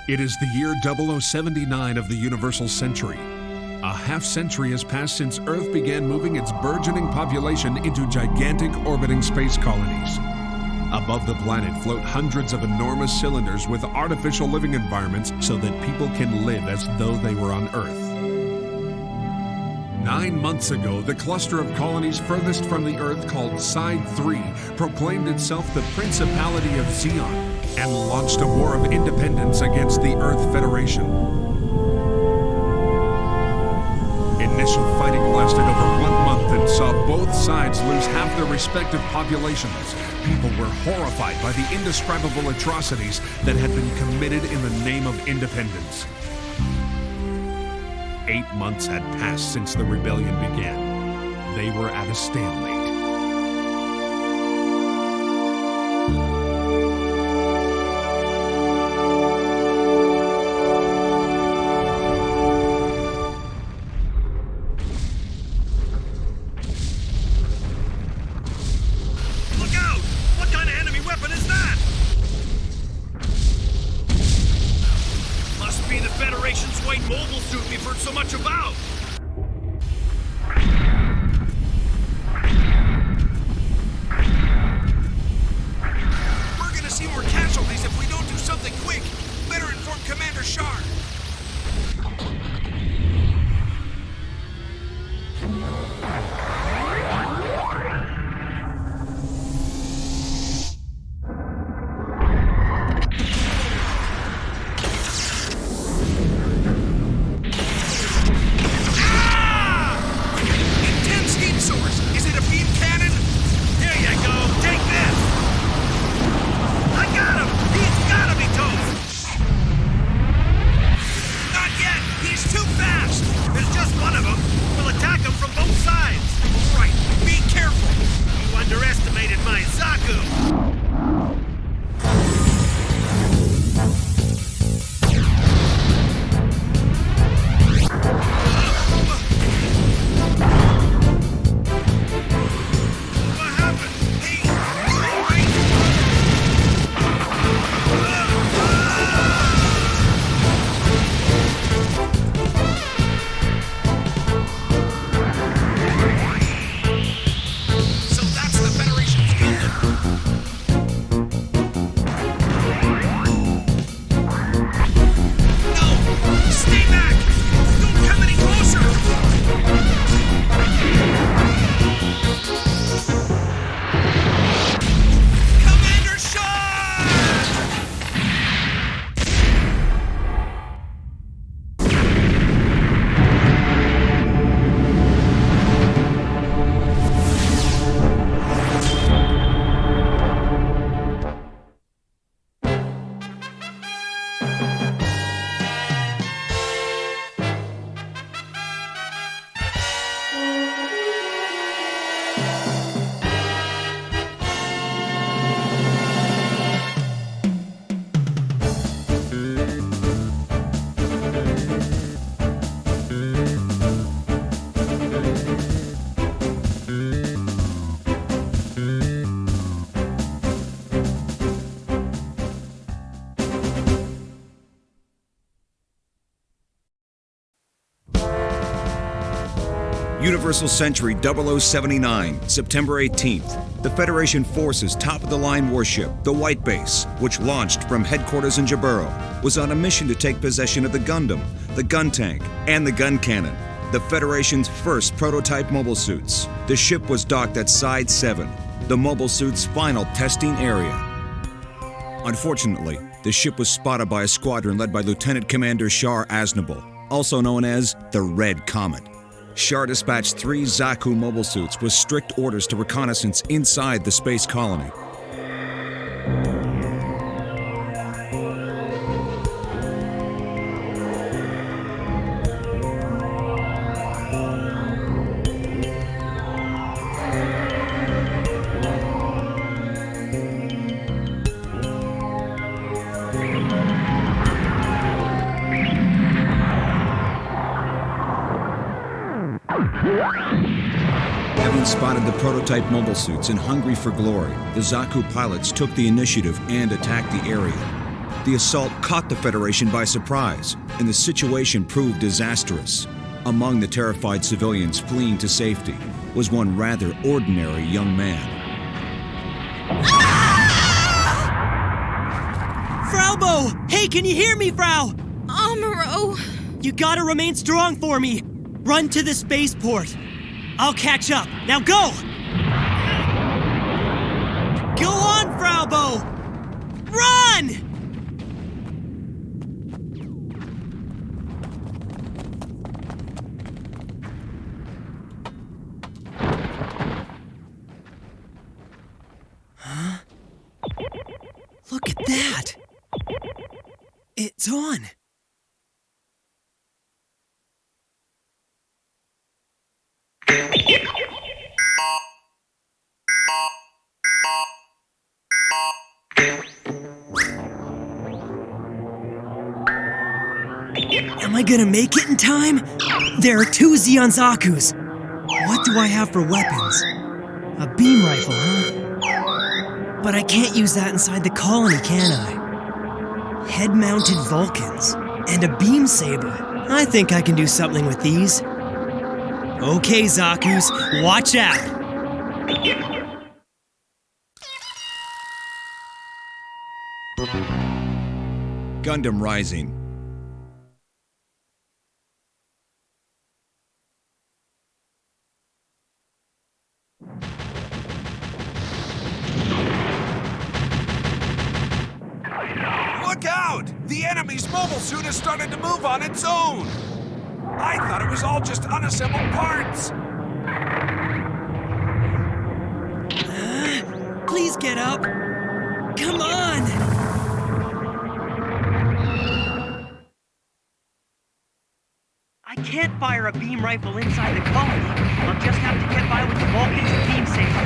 It is the year 0079 of the Universal Century. A half-century has passed since Earth began moving its burgeoning population into gigantic orbiting space colonies. Above the planet float hundreds of enormous cylinders with artificial living environments so that people can live as though they were on Earth. 9 months ago, the cluster of colonies furthest from the Earth, called Side 3, proclaimed itself the Principality of Zeon and launched a war of independence against the Earth Federation. Initial fighting lasted over 1 month and saw both sides lose half their respective populations. People were horrified by the indescribable atrocities that had been committed in the name of independence. 8 months had passed since the rebellion began. They were at a stalemate. Look out! What kind of enemy weapon is that? Must be the Federation's white mobile suit we've heard so much about. We're gonna see more casualties if we don't do something quick. Better inform Commander Shar. Universal Century 0079, September 18th. The Federation forces' top-of-the-line warship, the White Base, which launched from headquarters in Jaburo, was on a mission to take possession of the Gundam, the gun tank, and the gun cannon, the Federation's first prototype mobile suits. The ship was docked at Side 7, the mobile suit's final testing area. Unfortunately, the ship was spotted by a squadron led by Lieutenant Commander Shar Aznable, also known as the Red Comet. Shar dispatched 3 Zaku mobile suits with strict orders to reconnaissance inside the space colony. Having spotted the prototype mobile suits and hungry for glory, the Zaku pilots took the initiative and attacked the area. The assault caught the Federation by surprise, and the situation proved disastrous. Among the terrified civilians fleeing to safety was one rather ordinary young man. Fraubo! Hey, can you hear me, Frau? Amuro! You gotta remain strong for me. Run to the spaceport. I'll catch up. Now go! Go on, Fraubo! Run! Huh? Look at that! It's on! Am I gonna make it in time? There are 2 Zeon Zakus. What do I have for weapons? A beam rifle, huh? But I can't use that inside the colony, can I? Head-mounted Vulcans and a beam saber. I think I can do something with these. Okay, Zakus, watch out! Gundam Rising. Look out! The enemy's mobile suit has started to move on its own! I thought it was all just unassembled parts! Please get up! Come on! I can't fire a beam rifle inside the colony. I'll just have to get by with the Vulcans and beam saber.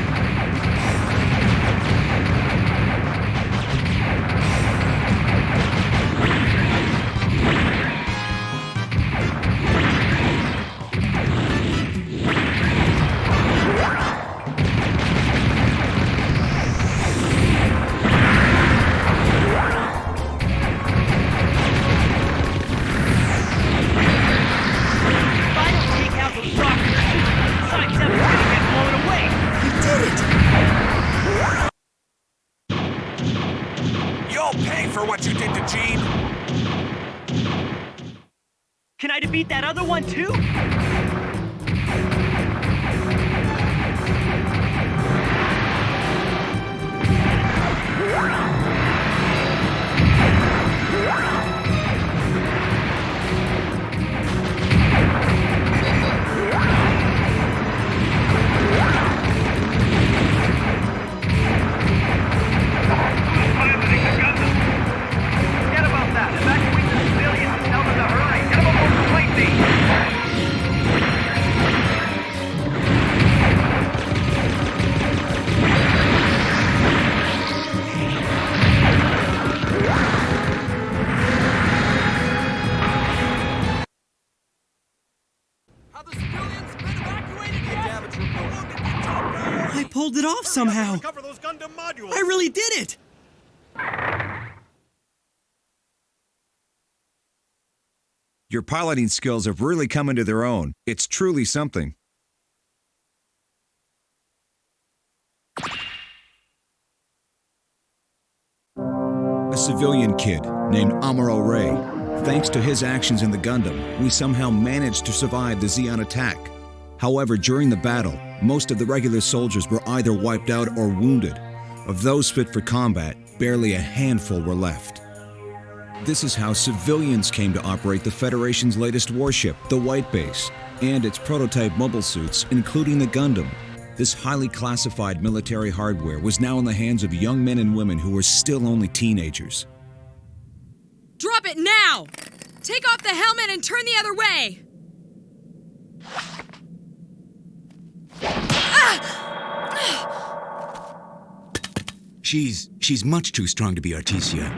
What you did to Jean? Can I defeat that other one too? I pulled it off somehow. I really did it. Your piloting skills have really come into their own. It's truly something. A civilian kid named Amuro Ray. Thanks to his actions in the Gundam, we somehow managed to survive the Zeon attack. However, during the battle, most of the regular soldiers were either wiped out or wounded. Of those fit for combat, barely a handful were left. This is how civilians came to operate the Federation's latest warship, the White Base, and its prototype mobile suits, including the Gundam. This highly classified military hardware was now in the hands of young men and women who were still only teenagers. Drop it now! Take off the helmet and turn the other way! She's much too strong to be Artesia.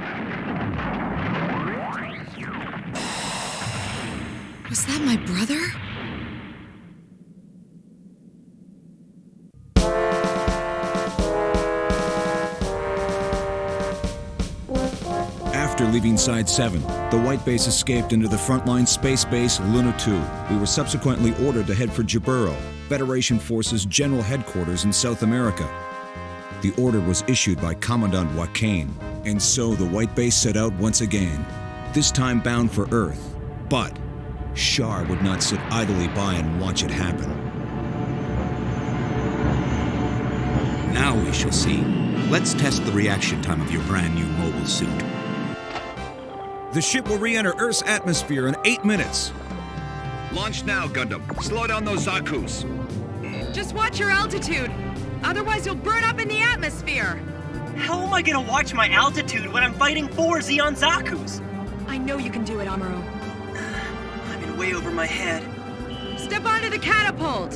Was that my brother? After After leaving Side 7, the White Base escaped into the frontline space base Luna 2. We were subsequently ordered to head for Jaburo, Federation Forces General Headquarters in South America. The order was issued by Commandant Joaquin, and so the White Base set out once again, this time bound for Earth. But Char would not sit idly by and watch it happen. Now we shall see. Let's test the reaction time of your brand new mobile suit. The ship will re-enter Earth's atmosphere in 8 minutes. Launch now, Gundam. Slow down those Zaku's. Just watch your altitude. Otherwise, you'll burn up in the atmosphere. How am I gonna watch my altitude when I'm fighting 4 Zeon Zaku's? I know you can do it, Amuro. I'm in way over my head. Step onto the catapult.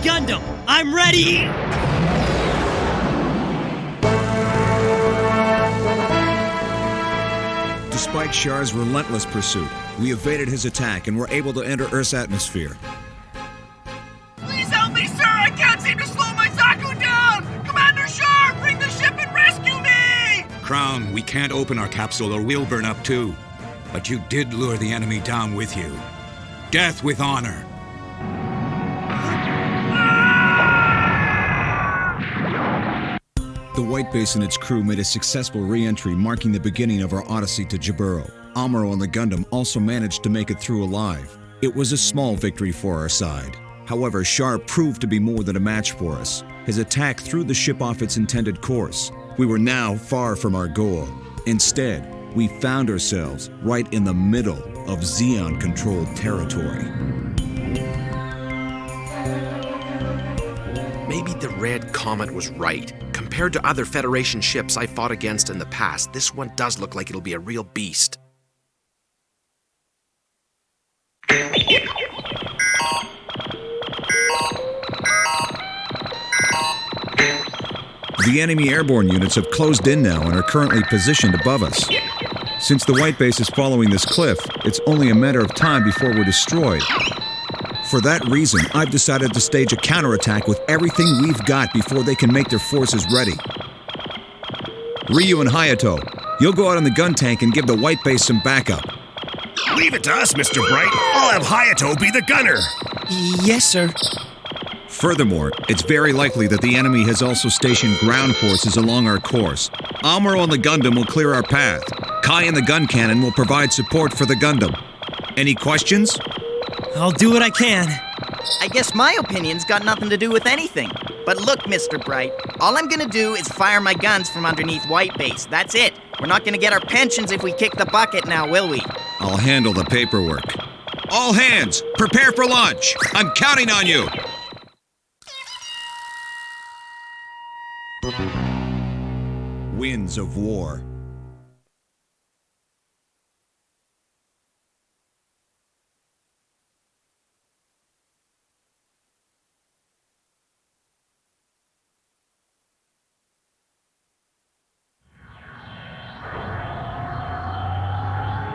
Gundam, I'm ready! Despite Char's relentless pursuit, we evaded his attack and were able to enter Earth's atmosphere. Please help me, sir! I can't seem to slow my Zaku down! Commander Char, bring the ship and rescue me! Crown, we can't open our capsule or we'll burn up too. But you did lure the enemy down with you. Death with honor. The White Base and its crew made a successful re-entry, marking the beginning of our odyssey to Jaburo. Amuro and the Gundam also managed to make it through alive. It was a small victory for our side. However, Char proved to be more than a match for us. His attack threw the ship off its intended course. We were now far from our goal. Instead, we found ourselves right in the middle of Zeon-controlled territory. Maybe the Red Comet was right. Compared to other Federation ships I fought against in the past, this one does look like it'll be a real beast. The enemy airborne units have closed in now and are currently positioned above us. Since the White Base is following this cliff, it's only a matter of time before we're destroyed. For that reason, I've decided to stage a counterattack with everything we've got before they can make their forces ready. Ryu and Hayato, you'll go out on the gun tank and give the White Base some backup. Leave it to us, Mr. Bright. I'll have Hayato be the gunner. Yes, sir. Furthermore, it's very likely that the enemy has also stationed ground forces along our course. Amuro and the Gundam will clear our path. Kai and the gun cannon will provide support for the Gundam. Any questions? I'll do what I can. I guess my opinion's got nothing to do with anything. But look, Mr. Bright, all I'm gonna do is fire my guns from underneath White Base. That's it. We're not gonna get our pensions if we kick the bucket now, will we? I'll handle the paperwork. All hands, prepare for launch. I'm counting on you. Winds of war.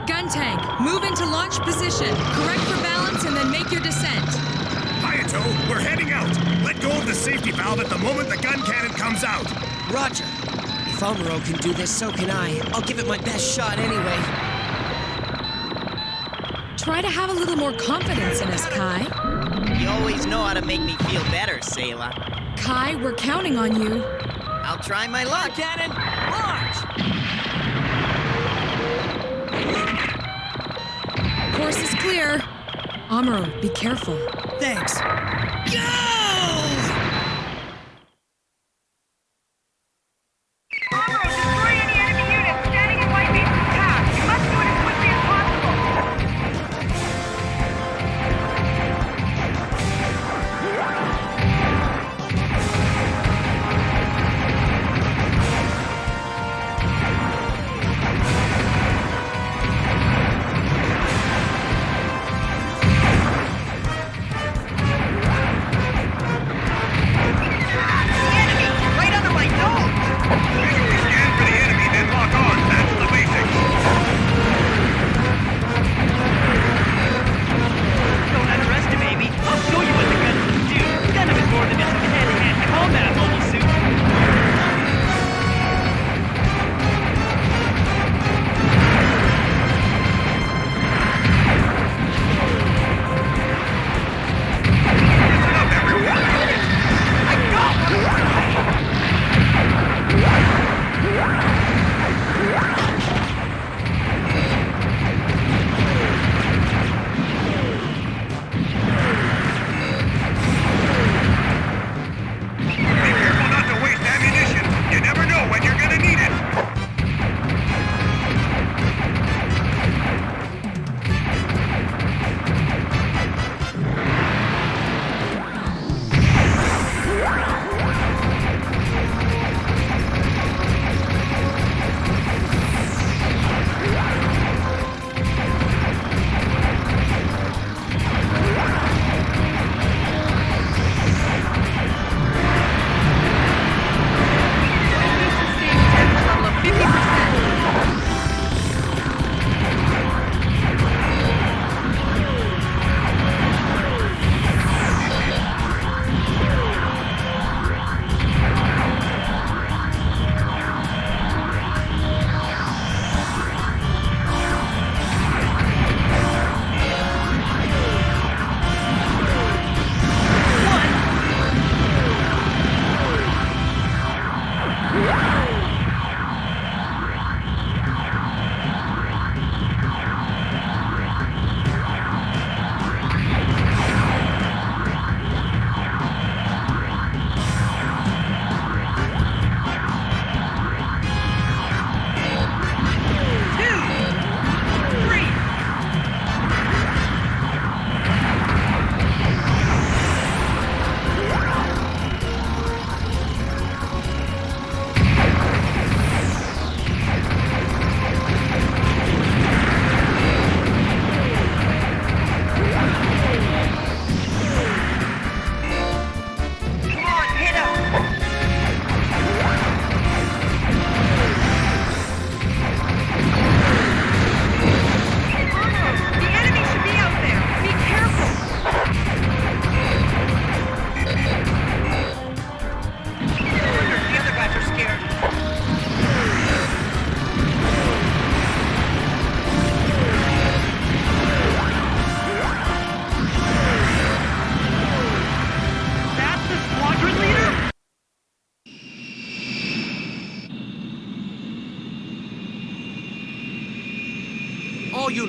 Gun tank, move into launch position. Correct for balance and then make your descent. Hayato, we're heading out. Let go of the safety valve at the moment the gun cannon comes out. Roger. If Amuro can do this, so can I. I'll give it my best shot anyway. Try to have a little more confidence in us, Kai. You always know how to make me feel better, Sailor. Kai, we're counting on you. I'll try my luck. Cannon, launch! Course is clear. Amuro, be careful. Thanks. Go! Amuro, destroy any enemy units standing in White Base's path. You must do it as quickly as possible.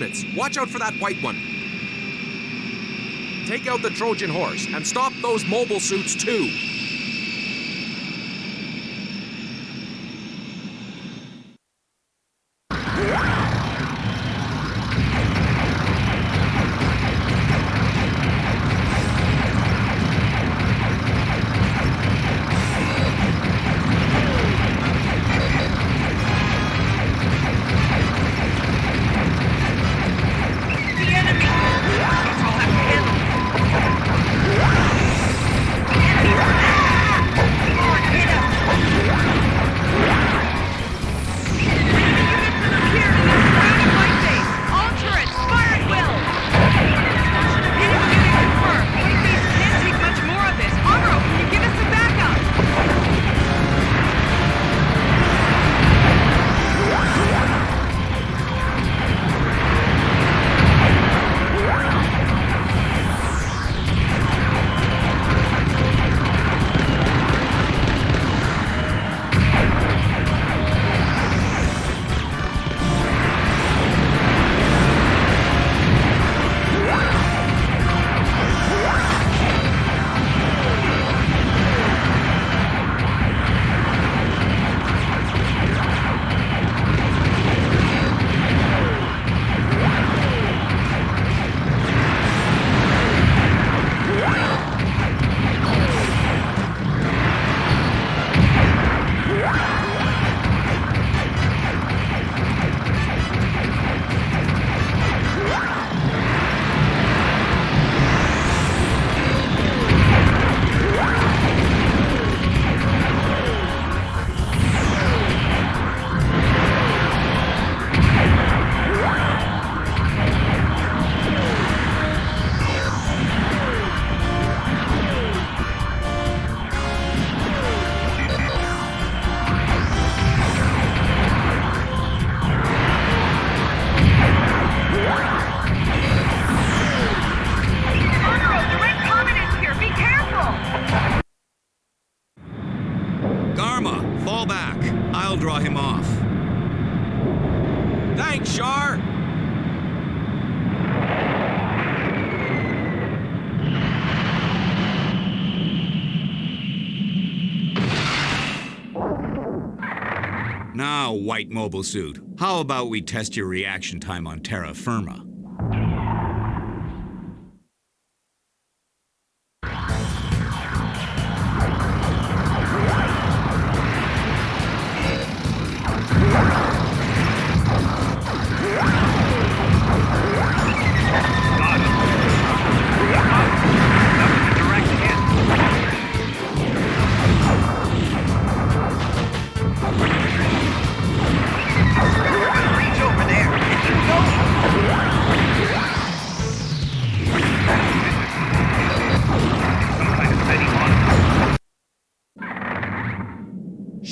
units. Watch out for that white one. Take out the Trojan horse and stop those mobile suits too. Garma, fall back. I'll draw him off. Thanks, Shar. Now, White Mobile Suit, how about we test your reaction time on terra firma?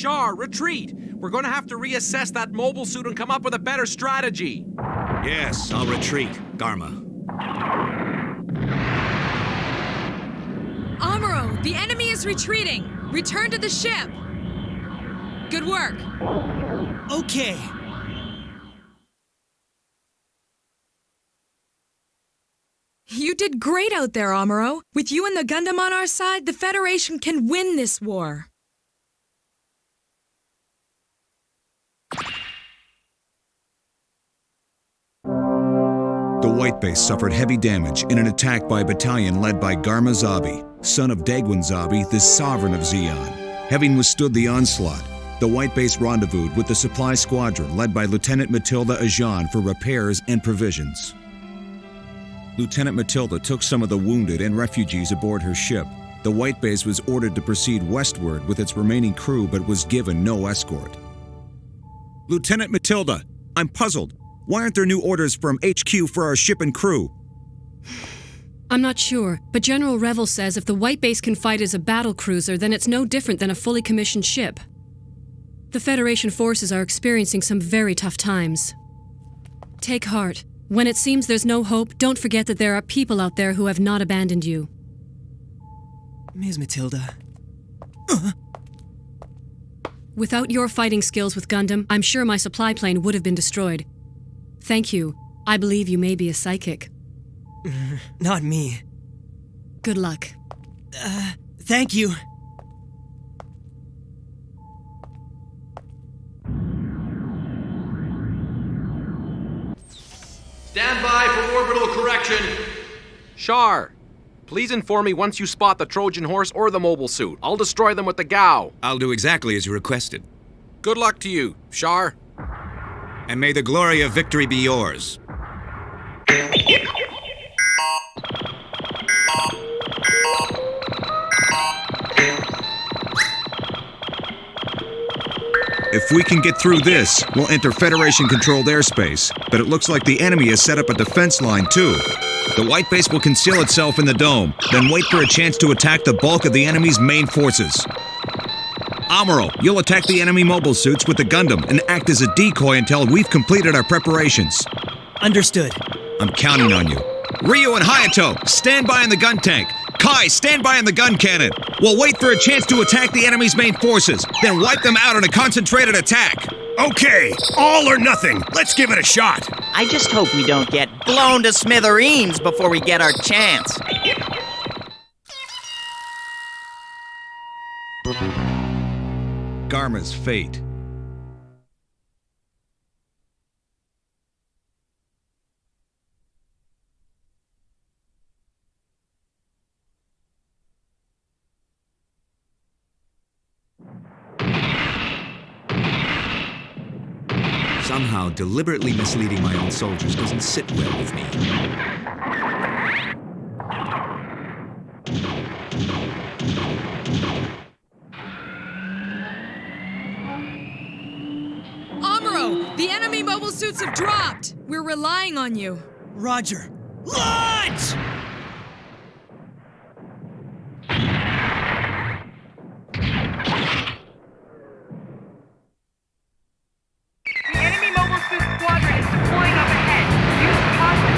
Shar, retreat! We're gonna have to reassess that mobile suit and come up with a better strategy. Yes, I'll retreat, Garma. Amuro, the enemy is retreating. Return to the ship. Good work. Okay. You did great out there, Amuro. With you and the Gundam on our side, the Federation can win this war. The White Base suffered heavy damage in an attack by a battalion led by Garma Zabi, son of Dagwin Zabi, the sovereign of Zeon. Having withstood the onslaught, the White Base rendezvoused with the supply squadron led by Lieutenant Matilda Ajan for repairs and provisions. Lieutenant Matilda took some of the wounded and refugees aboard her ship. The White Base was ordered to proceed westward with its remaining crew but was given no escort. Lieutenant Matilda, I'm puzzled. Why aren't there new orders from HQ for our ship and crew? I'm not sure, but General Revel says if the White Base can fight as a battle cruiser, then it's no different than a fully commissioned ship. The Federation forces are experiencing some very tough times. Take heart. When it seems there's no hope, don't forget that there are people out there who have not abandoned you. Ms. Matilda. Without your fighting skills with Gundam, I'm sure my supply plane would have been destroyed. Thank you. I believe you may be a psychic. Not me. Good luck. Thank you. Stand by for orbital correction. Char, please inform me once you spot the Trojan horse or the mobile suit. I'll destroy them with the Gao. I'll do exactly as you requested. Good luck to you, Char. And may the glory of victory be yours. If we can get through this, we'll enter Federation-controlled airspace, but it looks like the enemy has set up a defense line, too. The white base will conceal itself in the dome, then wait for a chance to attack the bulk of the enemy's main forces. Amuro, you'll attack the enemy mobile suits with the Gundam and act as a decoy until we've completed our preparations. Understood. I'm counting on you. Ryu and Hayato, stand by in the gun tank. Kai, stand by in the gun cannon. We'll wait for a chance to attack the enemy's main forces, then wipe them out in a concentrated attack. Okay, all or nothing. Let's give it a shot. I just hope we don't get blown to smithereens before we get our chance. Garma's fate. Somehow, deliberately misleading my own soldiers doesn't sit well with me. Amuro, the enemy mobile suits have dropped. We're relying on you. Roger. Launch! The enemy mobile suit squadron is deploying up ahead. Use caution.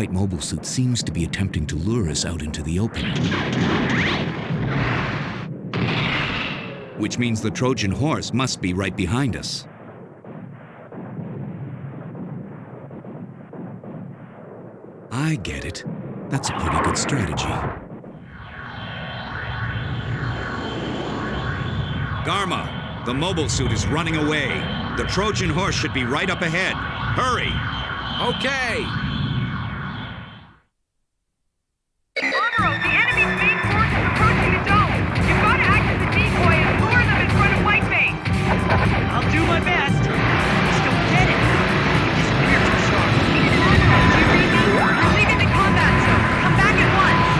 white mobile suit seems to be attempting to lure us out into the open. Which means the Trojan horse must be right behind us. I get it. That's a pretty good strategy. Garma, the mobile suit is running away. The Trojan horse should be right up ahead. Hurry! Okay! Jaburo, the enemy's main force is approaching the dome. You've got to act as a decoy and lure them in front of White Base. I'll do my best. Just don't get it. You disappear too sharp. Do you read me? We're leaving the combat zone. Come back at once.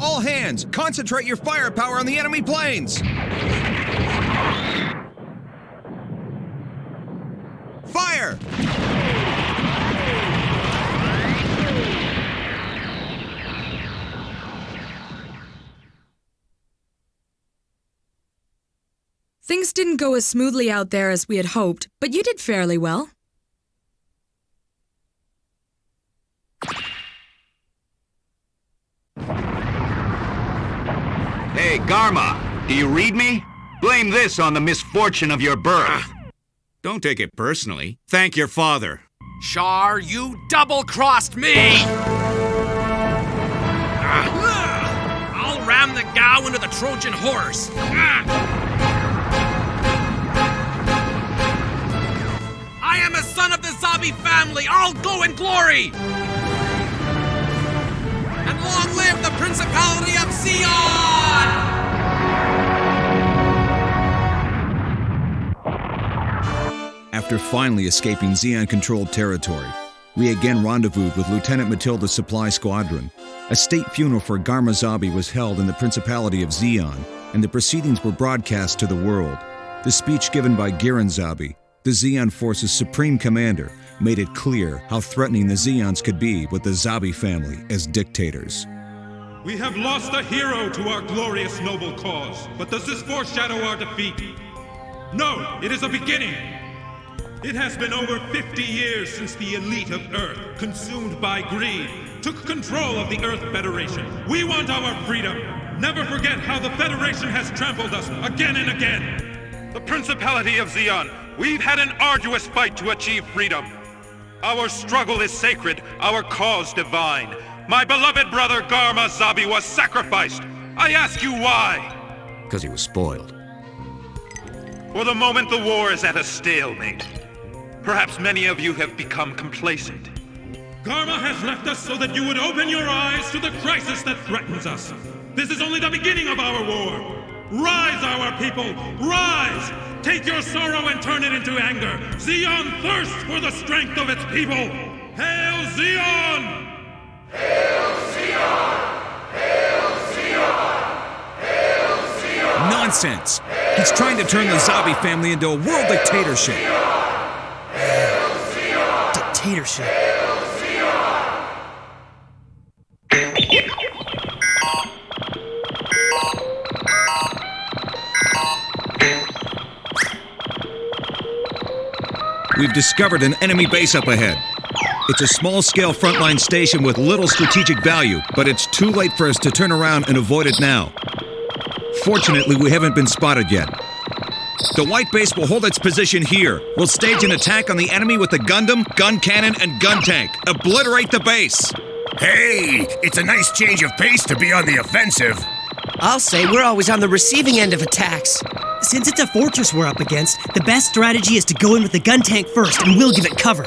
All hands, concentrate your firepower on the enemy planes! Fire! Things didn't go as smoothly out there as we had hoped, but you did fairly well. Hey, Garma, do you read me? Blame this on the misfortune of your birth. Don't take it personally. Thank your father. Char, you double-crossed me! I'll ram the Gao into the Trojan horse. I am a son of the Zabi family. I'll go in glory! And long live the Principality of Zeon! After finally escaping Zeon-controlled territory, we again rendezvoused with Lieutenant Matilda's supply squadron. A state funeral for Garma Zabi was held in the Principality of Zeon, and the proceedings were broadcast to the world. The speech given by Giran Zabi, the Zeon Force's supreme commander, made it clear how threatening the Zeons could be with the Zabi family as dictators. We have lost a hero to our glorious noble cause, but does this foreshadow our defeat? No, it is a beginning. It has been over 50 years since the elite of Earth, consumed by greed, took control of the Earth Federation. We want our freedom. Never forget how the Federation has trampled us again and again. The Principality of Zeon, we've had an arduous fight to achieve freedom. Our struggle is sacred, our cause divine. My beloved brother Garma Zabi was sacrificed. I ask you why? Because he was spoiled. For the moment, the war is at a stalemate. Perhaps many of you have become complacent. Garma has left us so that you would open your eyes to the crisis that threatens us. This is only the beginning of our war. Rise, our people! Rise! Take your sorrow and turn it into anger. Zeon thirsts for the strength of its people. Hail Zeon! Hail Zeon! Hail Zeon! Hail Zeon! Nonsense! He's trying to turn the Zabi family into a world dictatorship. Dictatorship. We've discovered an enemy base up ahead. It's a small-scale frontline station with little strategic value, but it's too late for us to turn around and avoid it now. Fortunately, we haven't been spotted yet. The white base will hold its position here. We'll stage an attack on the enemy with the Gundam, gun cannon, and gun tank. Obliterate the base! Hey, it's a nice change of pace to be on the offensive. I'll say we're always on the receiving end of attacks. Since it's a fortress we're up against, the best strategy is to go in with the gun tank first, and we'll give it cover.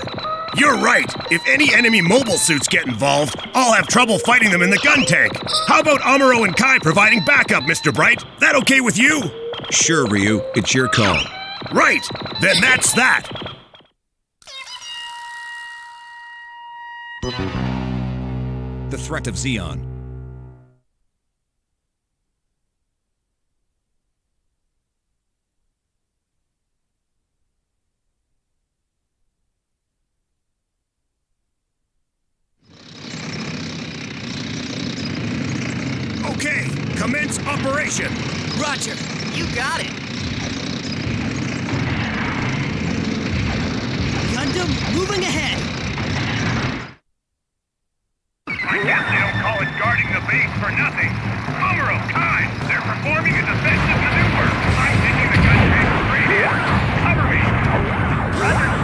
You're right. If any enemy mobile suits get involved, I'll have trouble fighting them in the gun tank. How about Amuro and Kai providing backup, Mr. Bright? That okay with you? Sure, Ryu. It's your call. Right. Then that's that. The threat of Zeon. Okay, commence operation. Roger. You got it. Gundam, moving ahead. I guess they don't call it guarding the base for nothing. Amuro, Kai, they're performing a defensive maneuver. I'm taking the gun tank straight in. Cover me. Roger.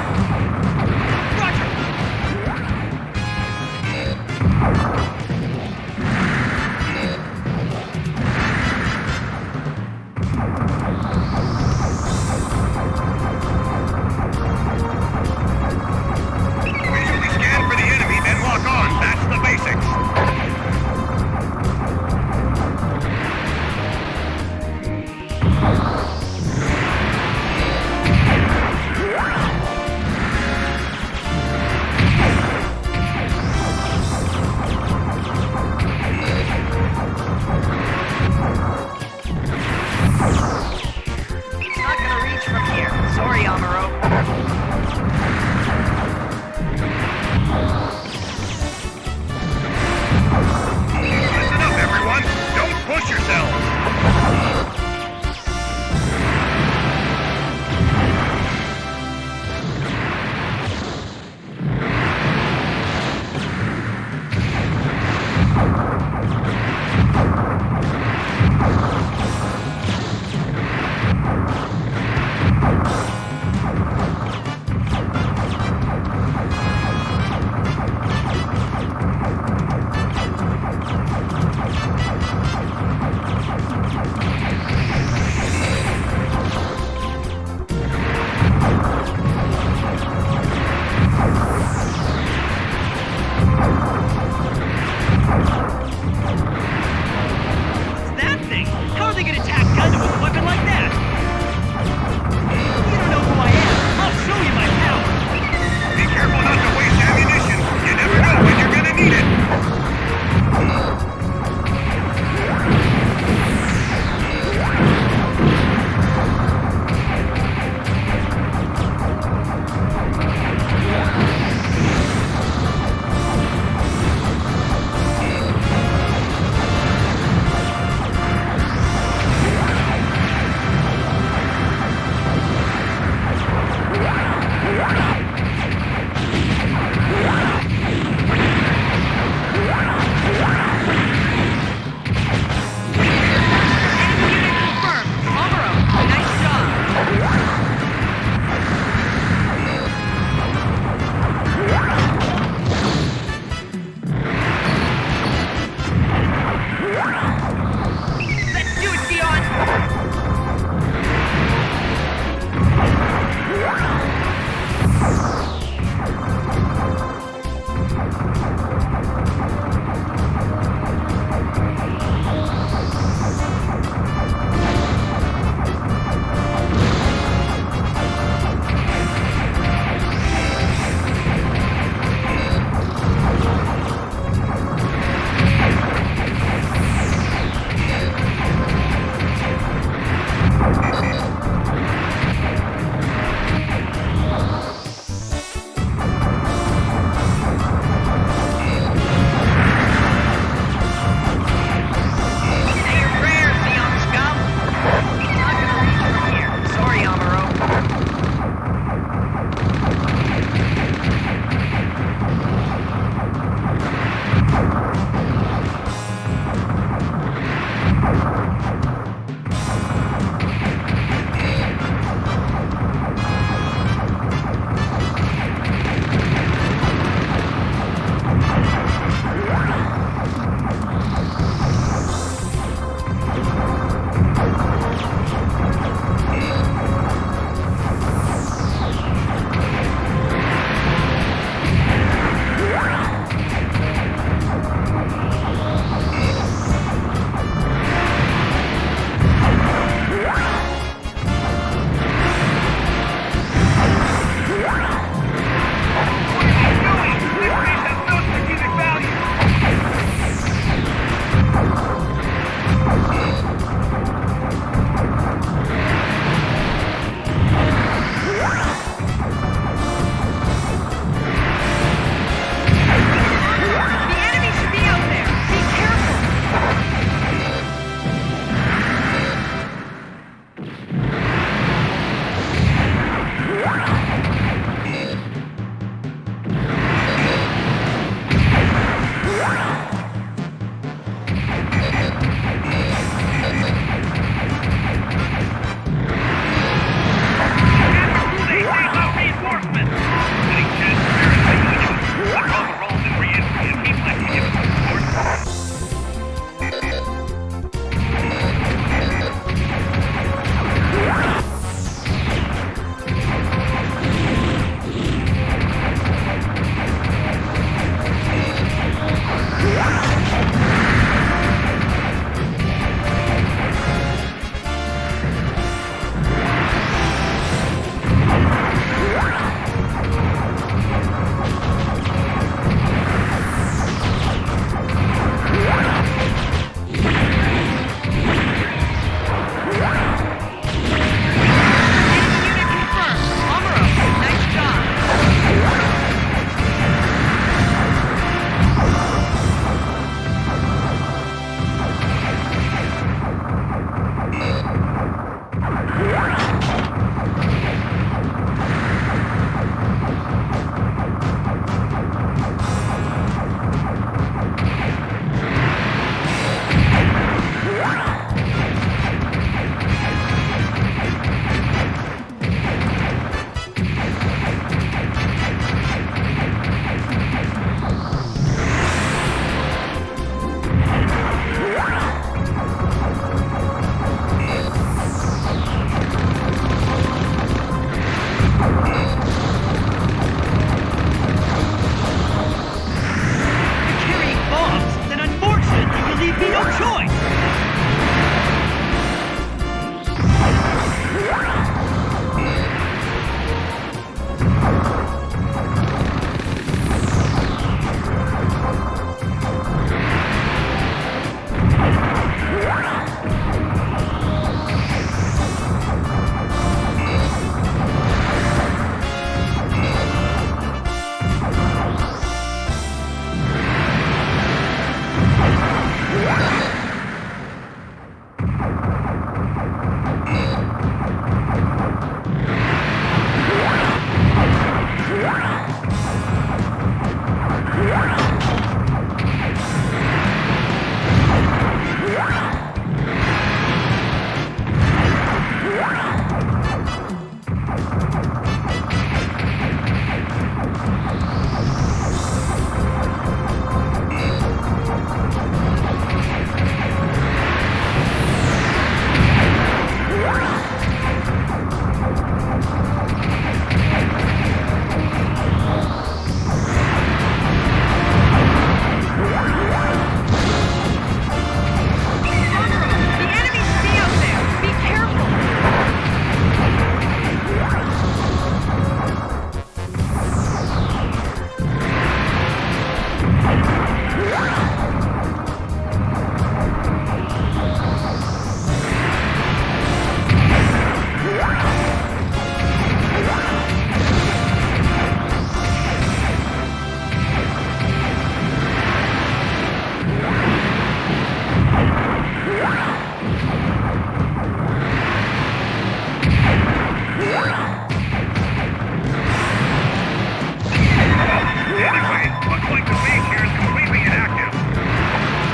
Looks like the base here is completely inactive.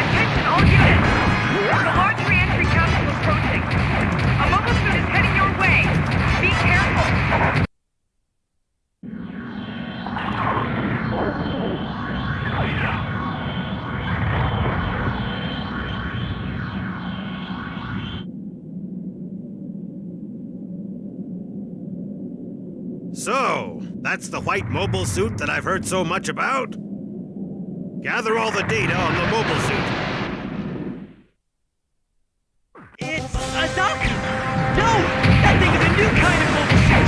Attention, all units! The large re-entry capsule approaching. A mobile suit is heading your way. Be careful. So, that's the white mobile suit that I've heard so much about? Gather all the data on the mobile suit. It's a Zaku! No! That thing is a new kind of mobile suit!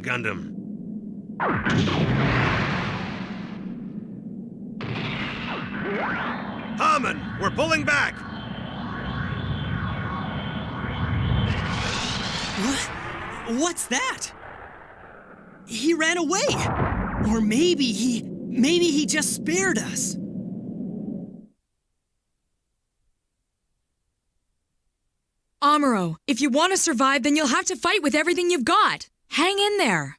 Gundam. Harmon, we're pulling back! What's that? He ran away! Or maybe he just spared us. Amuro, if you want to survive, then you'll have to fight with everything you've got. Hang in there.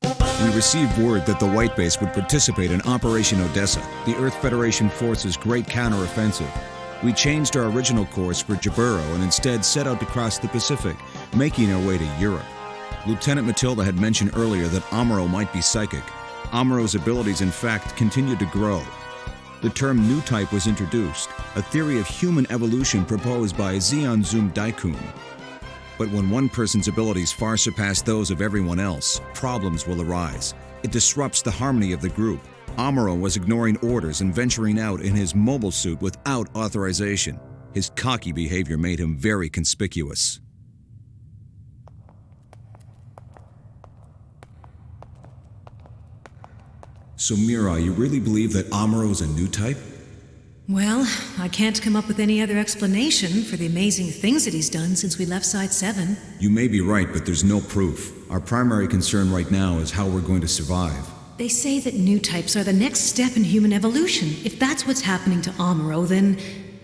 We received word that the White Base would participate in Operation Odessa, the Earth Federation Force's great counteroffensive. We changed our original course for Jaburo and instead set out to cross the Pacific, making our way to Europe. Lieutenant Matilda had mentioned earlier that Amuro might be psychic. Amuro's abilities, in fact, continued to grow. The term new type was introduced, a theory of human evolution proposed by Zeon Zum Daikun. But when one person's abilities far surpass those of everyone else, problems will arise. It disrupts the harmony of the group. Amuro was ignoring orders and venturing out in his mobile suit without authorization. His cocky behavior made him very conspicuous. So Mirai, you really believe that Amuro is a new type? Well, I can't come up with any other explanation for the amazing things that he's done since we left Side 7. You may be right, but there's no proof. Our primary concern right now is how we're going to survive. They say that new types are the next step in human evolution. If that's what's happening to Amuro, then...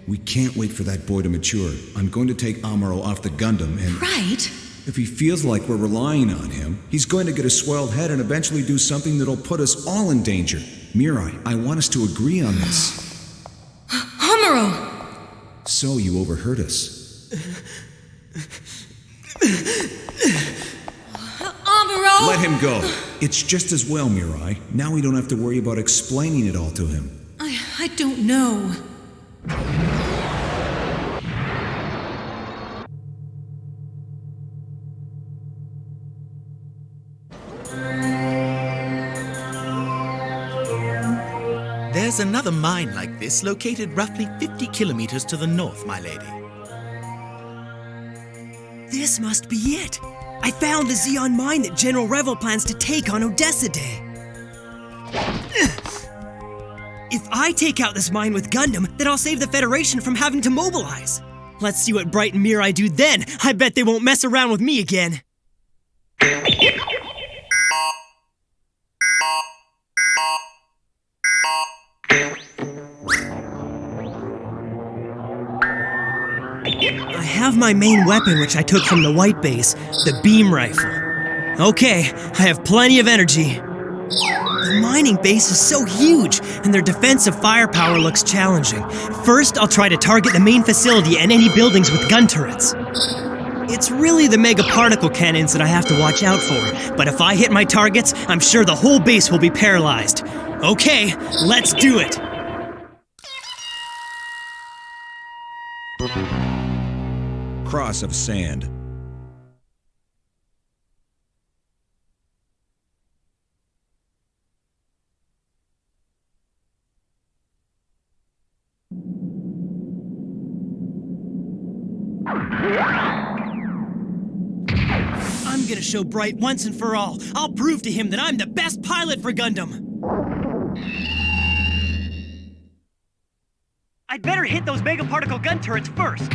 We can't wait for that boy to mature. I'm going to take Amuro off the Gundam and... Right. If he feels like we're relying on him, he's going to get a swelled head and eventually do something that'll put us all in danger. Mirai, I want us to agree on this. Amuro! So you overheard us. Amuro! Let him go. It's just as well, Mirai. Now we don't have to worry about explaining it all to him. I don't know. There's another mine like this located roughly 50 kilometers to the north, my lady. This must be it. I found the Zeon mine that General Revel plans to take on Odessa Day. If I take out this mine with Gundam, then I'll save the Federation from having to mobilize. Let's see what Bright and Mirai do then. I bet they won't mess around with me again. I have my main weapon, which I took from the White Base, the beam rifle. Okay, I have plenty of energy. The mining base is so huge, and their defensive firepower looks challenging. First, I'll try to target the main facility and any buildings with gun turrets. It's really the mega particle cannons that I have to watch out for, but if I hit my targets, I'm sure the whole base will be paralyzed. Okay, let's do it! Cross of sand. I'm gonna show Bright once and for all. I'll prove to him that I'm the best pilot for Gundam. I'd better hit those mega particle gun turrets first.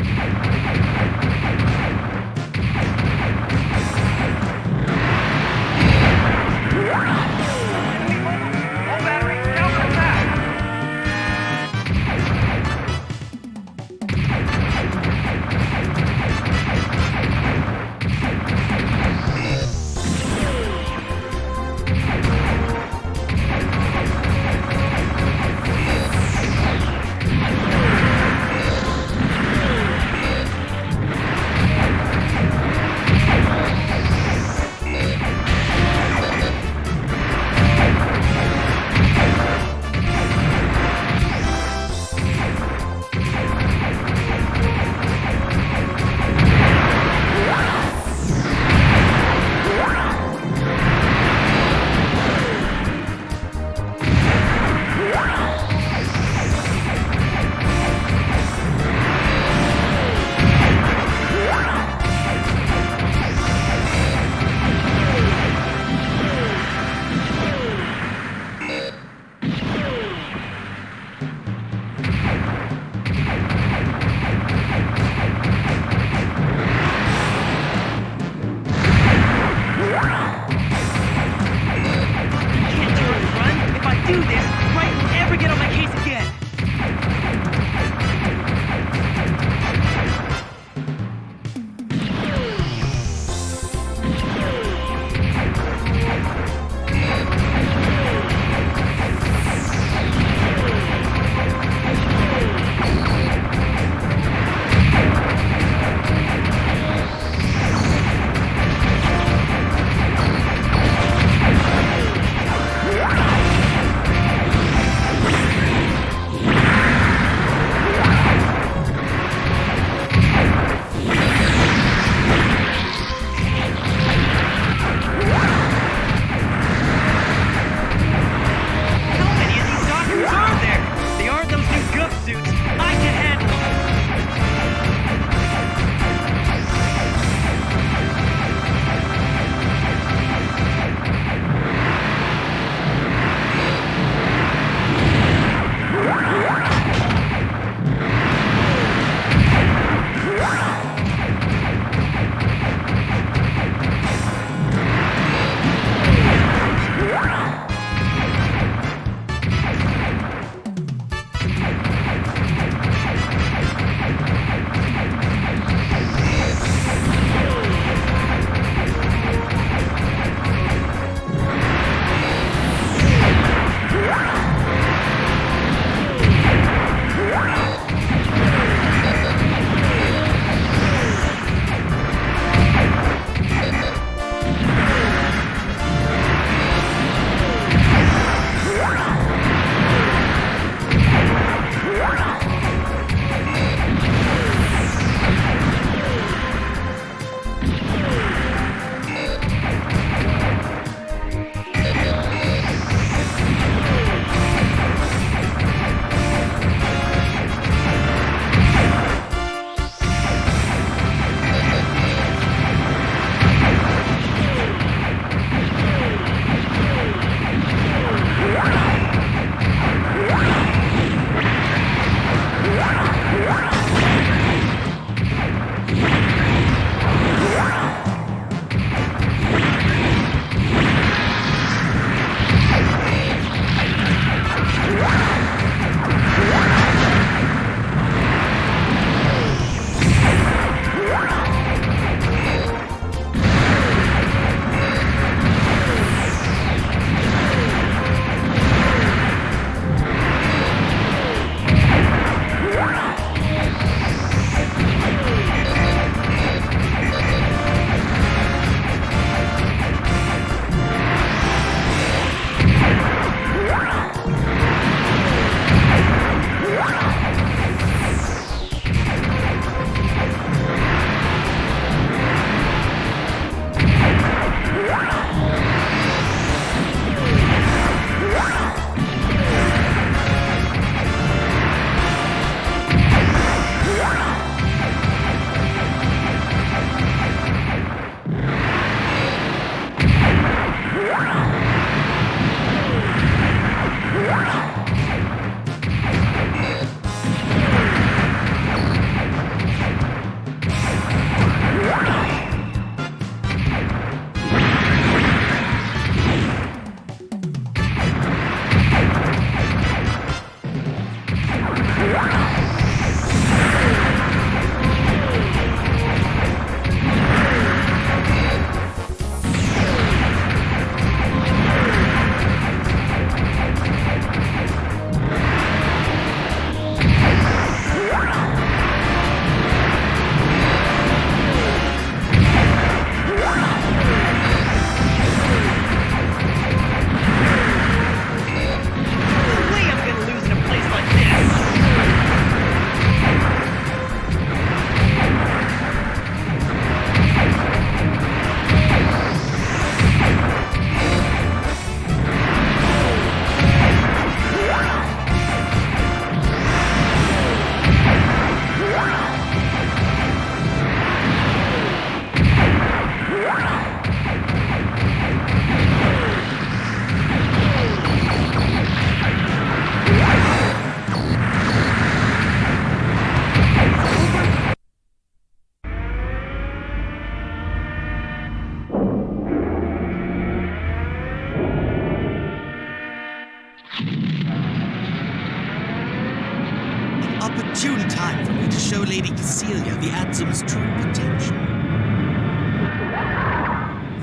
to show Lady Cecilia the Adsum's true potential.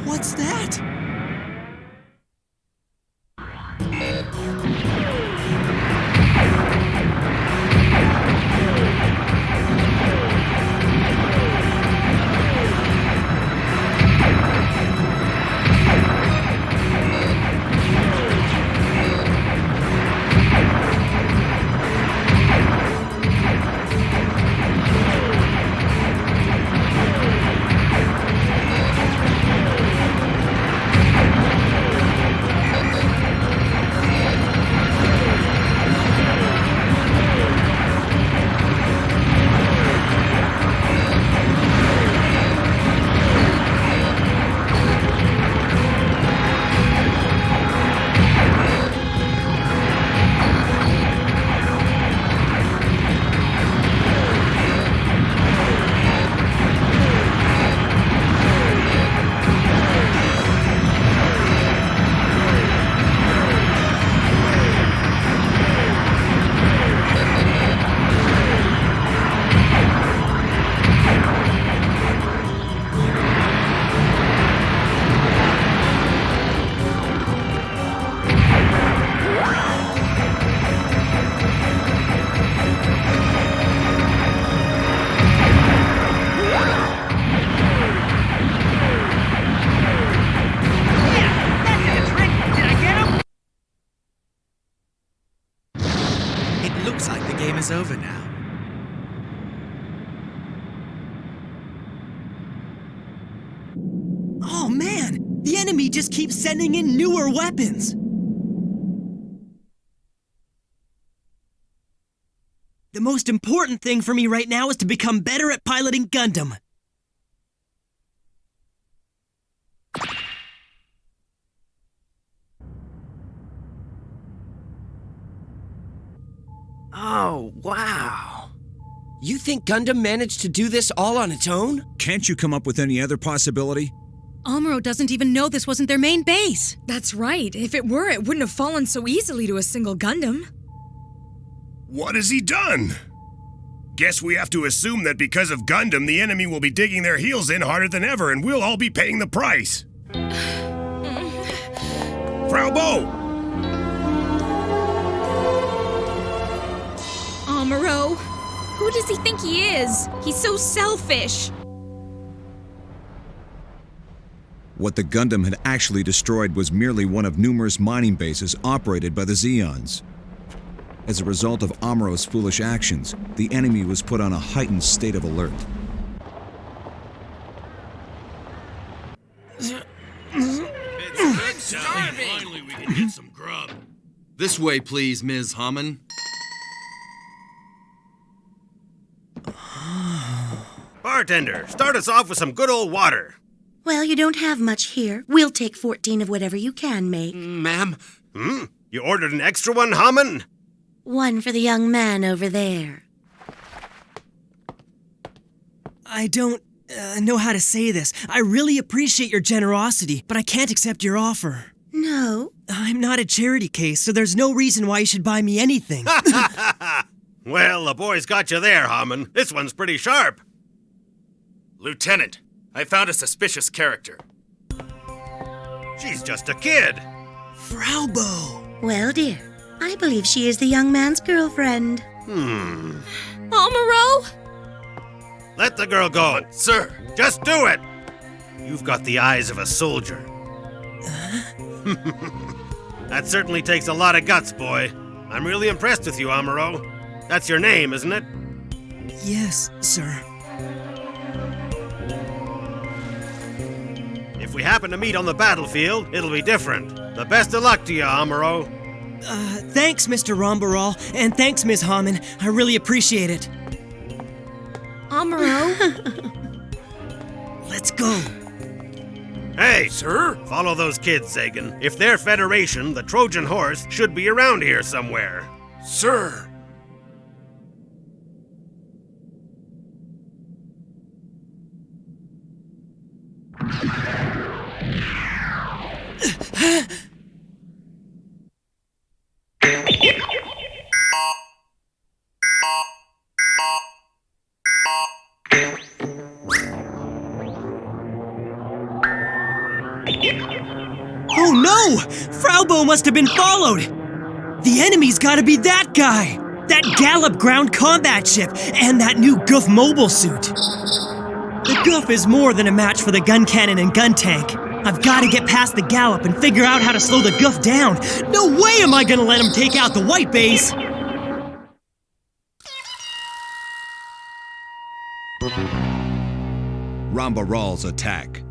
What's that? Is over now. Oh man! The enemy just keeps sending in newer weapons! The most important thing for me right now is to become better at piloting Gundam. Oh, wow. You think Gundam managed to do this all on its own? Can't you come up with any other possibility? Amuro doesn't even know this wasn't their main base. That's right. If it were, it wouldn't have fallen so easily to a single Gundam. What has he done? Guess we have to assume that because of Gundam, the enemy will be digging their heels in harder than ever, and we'll all be paying the price. Frau Bo! Amuro, who does he think he is? He's so selfish. What the Gundam had actually destroyed was merely one of numerous mining bases operated by the Zeons. As a result of Amuro's foolish actions, the enemy was put on a heightened state of alert. It's starving! Finally we can get some grub. This way, please, Ms. Hammond. Bartender, start us off with some good old water. Well, you don't have much here. We'll take 14 of whatever you can make. Ma'am? You ordered an extra one, Hammond? One for the young man over there. I don't know how to say this. I really appreciate your generosity, but I can't accept your offer. No? I'm not a charity case, so there's no reason why you should buy me anything. Well, the boy's got you there, Hammond. This one's pretty sharp. Lieutenant, I found a suspicious character. She's just a kid. Frau Bo. Well, dear, I believe she is the young man's girlfriend. Amuro? Let the girl go. Sir. Just do it. You've got the eyes of a soldier. That certainly takes a lot of guts, boy. I'm really impressed with you, Amuro. That's your name, isn't it? Yes, sir. If we happen to meet on the battlefield, it'll be different. The best of luck to you, Amuro. Thanks, Mr. Rambaral, and thanks, Ms. Hammond. I really appreciate it. Amuro? Let's go. Hey, sir? Follow those kids, Sagan. If they're Federation, the Trojan horse should be around here somewhere. Sir! Oh no! Fraubo must have been followed! The enemy's gotta be that guy! That Gallop ground combat ship, and that new Goof mobile suit! The Goof is more than a match for the gun cannon and gun tank. I've gotta get past the Gallop and figure out how to slow the Goof down. No way am I gonna let him take out the white base! Ramba Rawl's attack.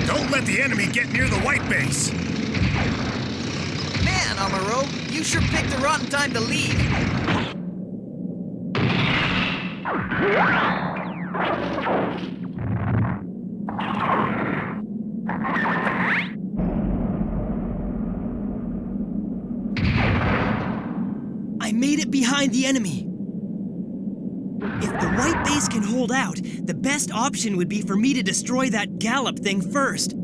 Don't let the enemy get near the white base. Man, Amuro, you sure picked a rotten time to leave. I made it behind the enemy. If the white base can hold out, the best option would be for me to destroy that Gallop thing first.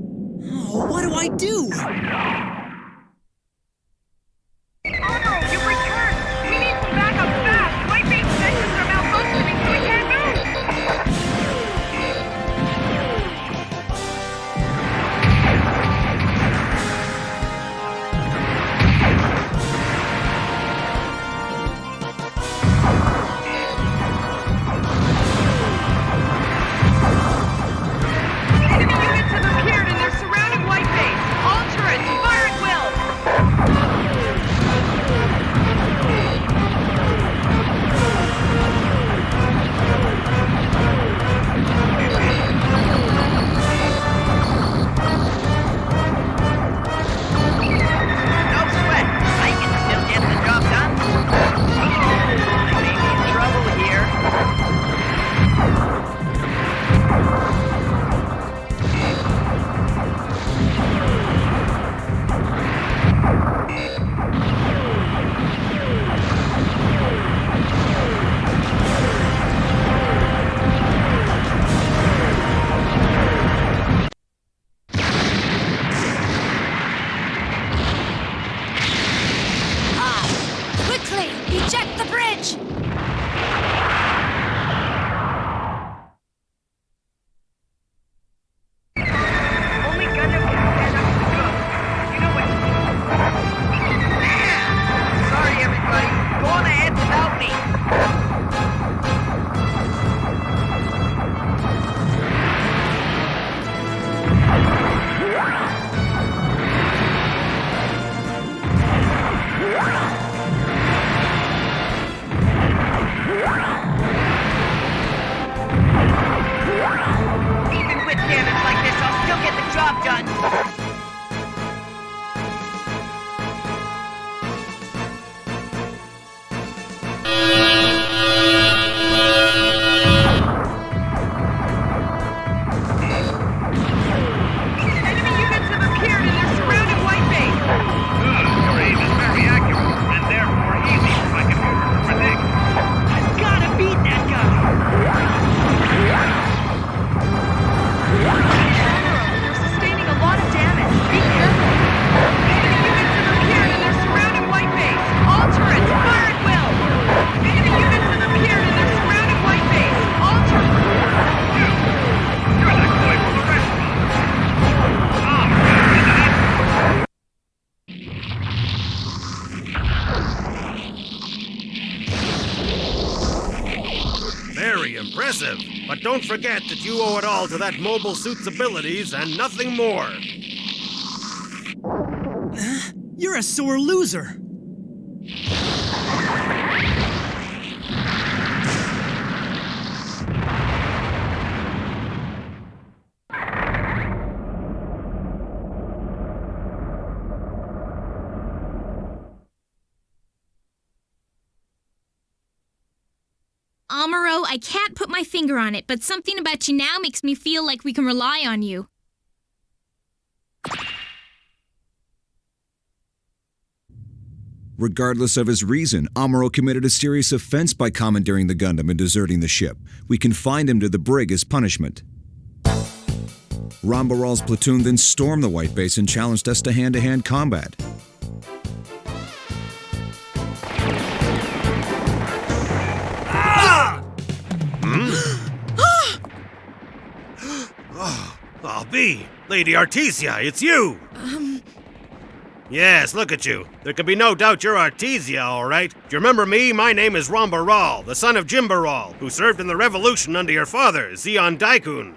Oh, what do I do? Amuro, you returned! We need some backup fast! White base engines are malfunctioning, so we can't move! Enemy units have appeared and they're surrounding white base! All turrets, fire at will! No sweat. I can still get the job done. I may be in trouble here. Quickly, eject the bridge! Only Gundam can stand up to the Goof. You know what? Sorry, everybody. Go on ahead without me. Even with damage like this, I'll still get the job done. Enemy units have appeared and they're surrounding white base! Good. Your aim is very accurate, and therefore easy for my computer to predict. I've gotta beat that guy! They're sustaining a lot of damage. Be careful. Enemy units have appeared and they're surrounding white base. All turrets, fire at will. Enemy units have appeared and they're surrounding white base. All turrets. You're that boy from the restaurant. Very impressive. But don't forget that you owe it all to that mobile suit's abilities and nothing more. You're a sore loser. Amuro, I can't put my finger on it, but something about you now makes me feel like we can rely on you. Regardless of his reason, Amuro committed a serious offense by commandeering the Gundam and deserting the ship. We confined him to the brig as punishment. Rambaral's platoon then stormed the White Base and challenged us to hand-to-hand combat. Oh, B! Lady Artesia, it's you! Yes, look at you. There can be no doubt you're Artesia, all right. Do you remember me? My name is Ramba, the son of Jaburo, who served in the revolution under your father, Zeon Daikun.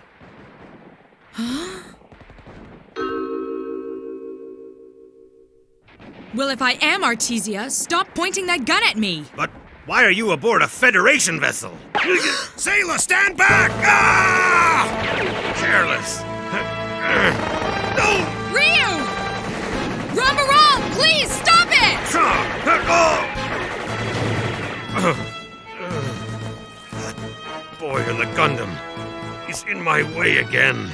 Well, if I am Artesia, stop pointing that gun at me! But why are you aboard a Federation vessel? Sayla, stand back! Ah! Careless. No! Ryu! Ramba, please stop it! That boy in the Gundam. He's in my way again.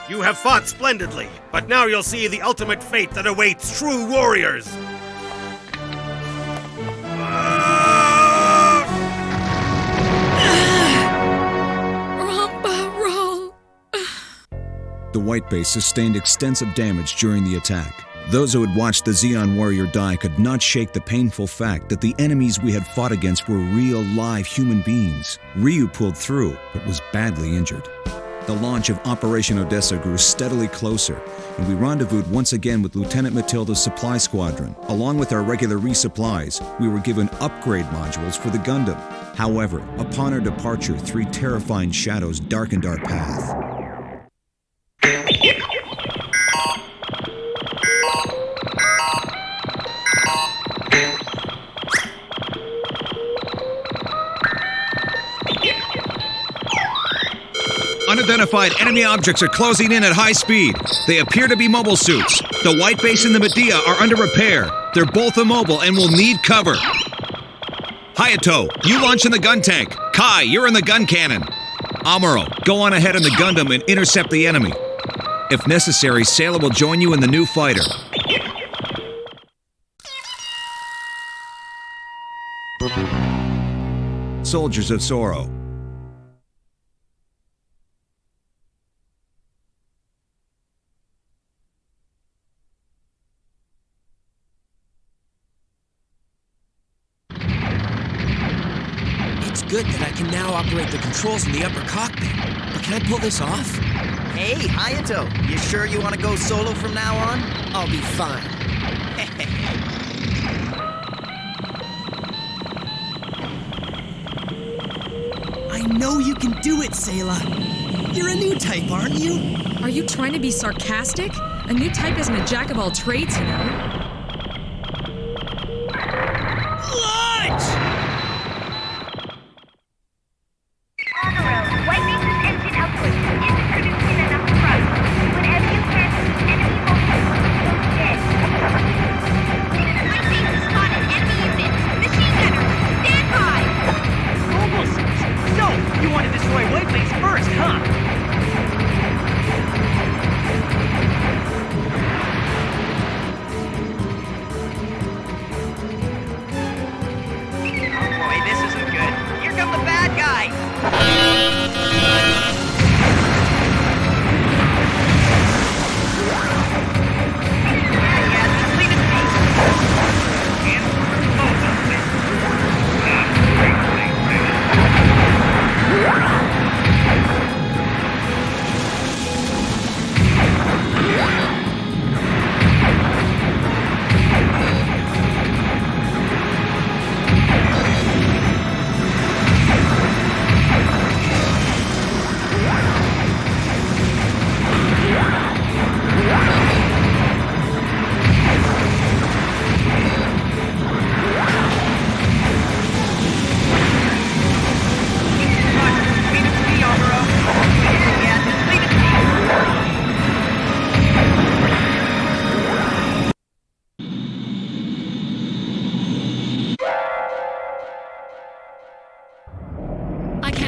You have fought splendidly, but now you'll see the ultimate fate that awaits true warriors. The White Base sustained extensive damage during the attack. Those who had watched the Zeon warrior die could not shake the painful fact that the enemies we had fought against were real, live human beings. Ryu pulled through, but was badly injured. The launch of Operation Odessa grew steadily closer, and we rendezvoused once again with Lieutenant Matilda's supply squadron. Along with our regular resupplies, we were given upgrade modules for the Gundam. However, upon our departure, 3 terrifying shadows darkened our path. Unidentified enemy objects are closing in at high speed. They appear to be mobile suits. The White Base and the Medea are under repair. They're both immobile and will need cover. Hayato, you launch in the gun tank. Kai, you're in the gun cannon. Amuro, go on ahead in the Gundam and intercept the enemy. If necessary, Sayla will join you in the new fighter. Soldiers of Sorrow. It's good that I can now operate the controls in the upper cockpit. But can I pull this off? Hey, Hayato, you sure you want to go solo from now on? I'll be fine. I know you can do it, Sayla. You're a new type, aren't you? Are you trying to be sarcastic? A new type isn't a jack of all trades, you know.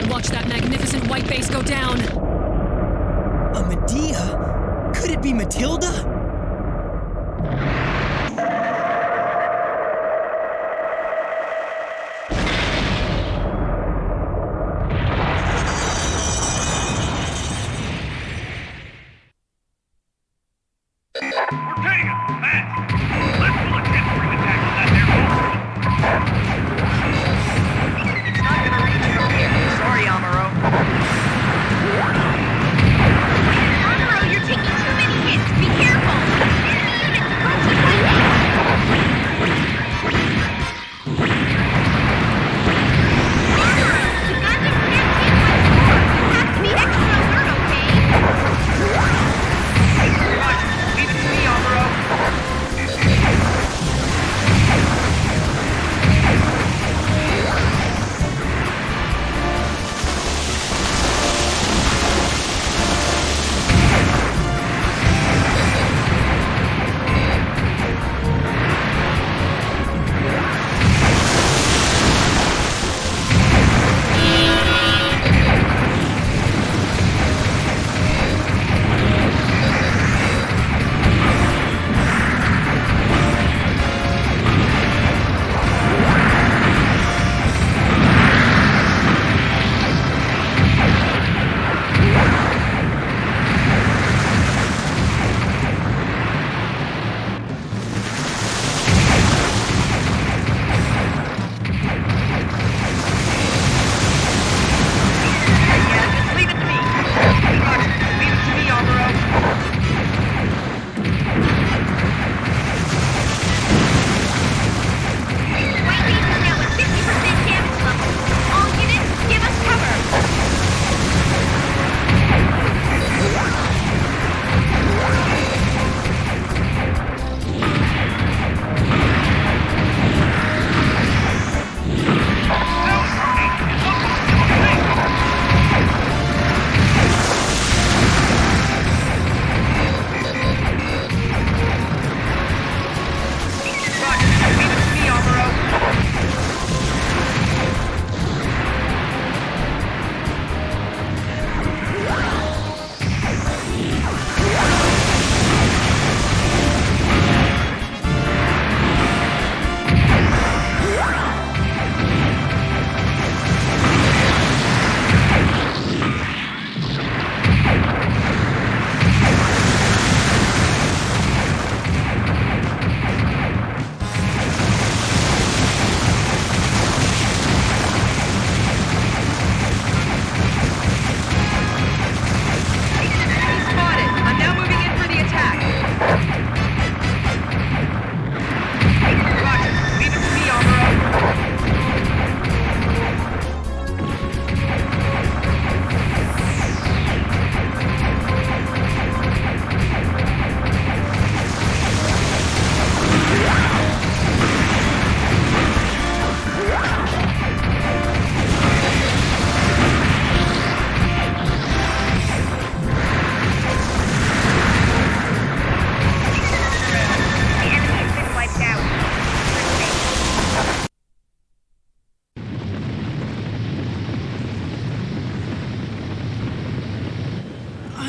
Watch that magnificent White Base go down! A Medea? Could it be Matilda?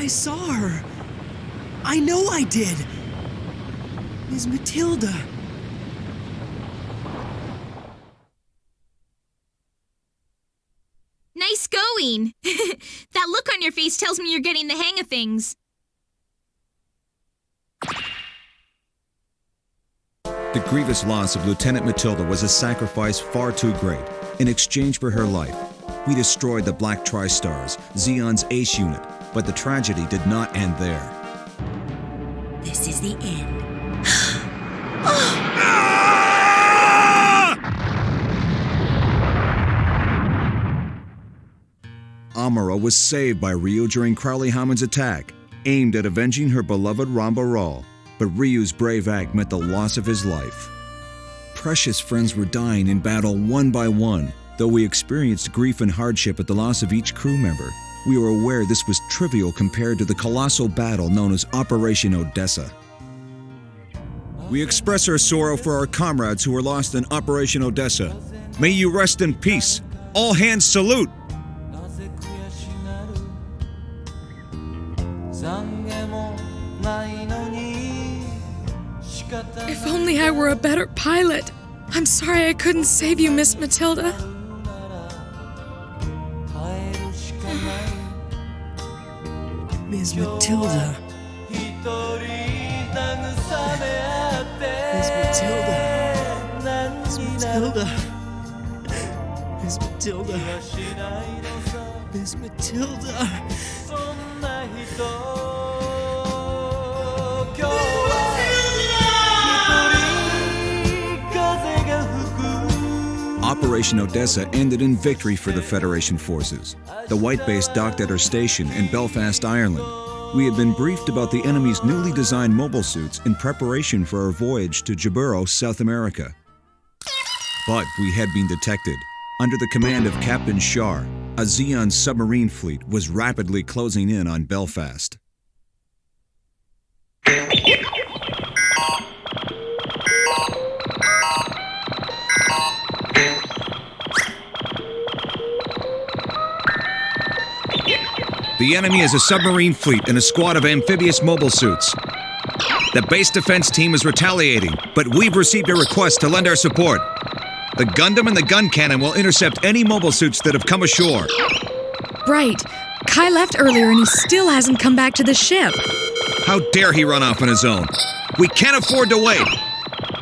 saw her. I know I did. Ms. Matilda. Nice going. That look on your face tells me you're getting the hang of things. The grievous loss of Lieutenant Matilda was a sacrifice far too great. In exchange for her life, we destroyed the Black Tri-Stars, Zeon's ace unit, but the tragedy did not end there. This is the end. Amuro was saved by Ryu during Crowley Hammond's attack, aimed at avenging her beloved Ramba, but Ryu's brave act meant the loss of his life. Precious friends were dying in battle one by one. Though we experienced grief and hardship at the loss of each crew member, we were aware this was trivial compared to the colossal battle known as Operation Odessa. We express our sorrow for our comrades who were lost in Operation Odessa. May you rest in peace. All hands salute! If only I were a better pilot. I'm sorry I couldn't save you, Miss Matilda. Ms. Matilda. Ms. Matilda. Ms. Matilda. Ms. Matilda. Ms. Matilda. Operation Odessa ended in victory for the Federation forces. The White Base docked at our station in Belfast, Ireland. We had been briefed about the enemy's newly designed mobile suits in preparation for our voyage to Jaburo, South America. But we had been detected. Under the command of Captain Shar, a Zeon submarine fleet was rapidly closing in on Belfast. The enemy is a submarine fleet and a squad of amphibious mobile suits. The base defense team is retaliating, but we've received a request to lend our support. The Gundam and the gun cannon will intercept any mobile suits that have come ashore. Right. Kai left earlier and he still hasn't come back to the ship. How dare he run off on his own? We can't afford to wait.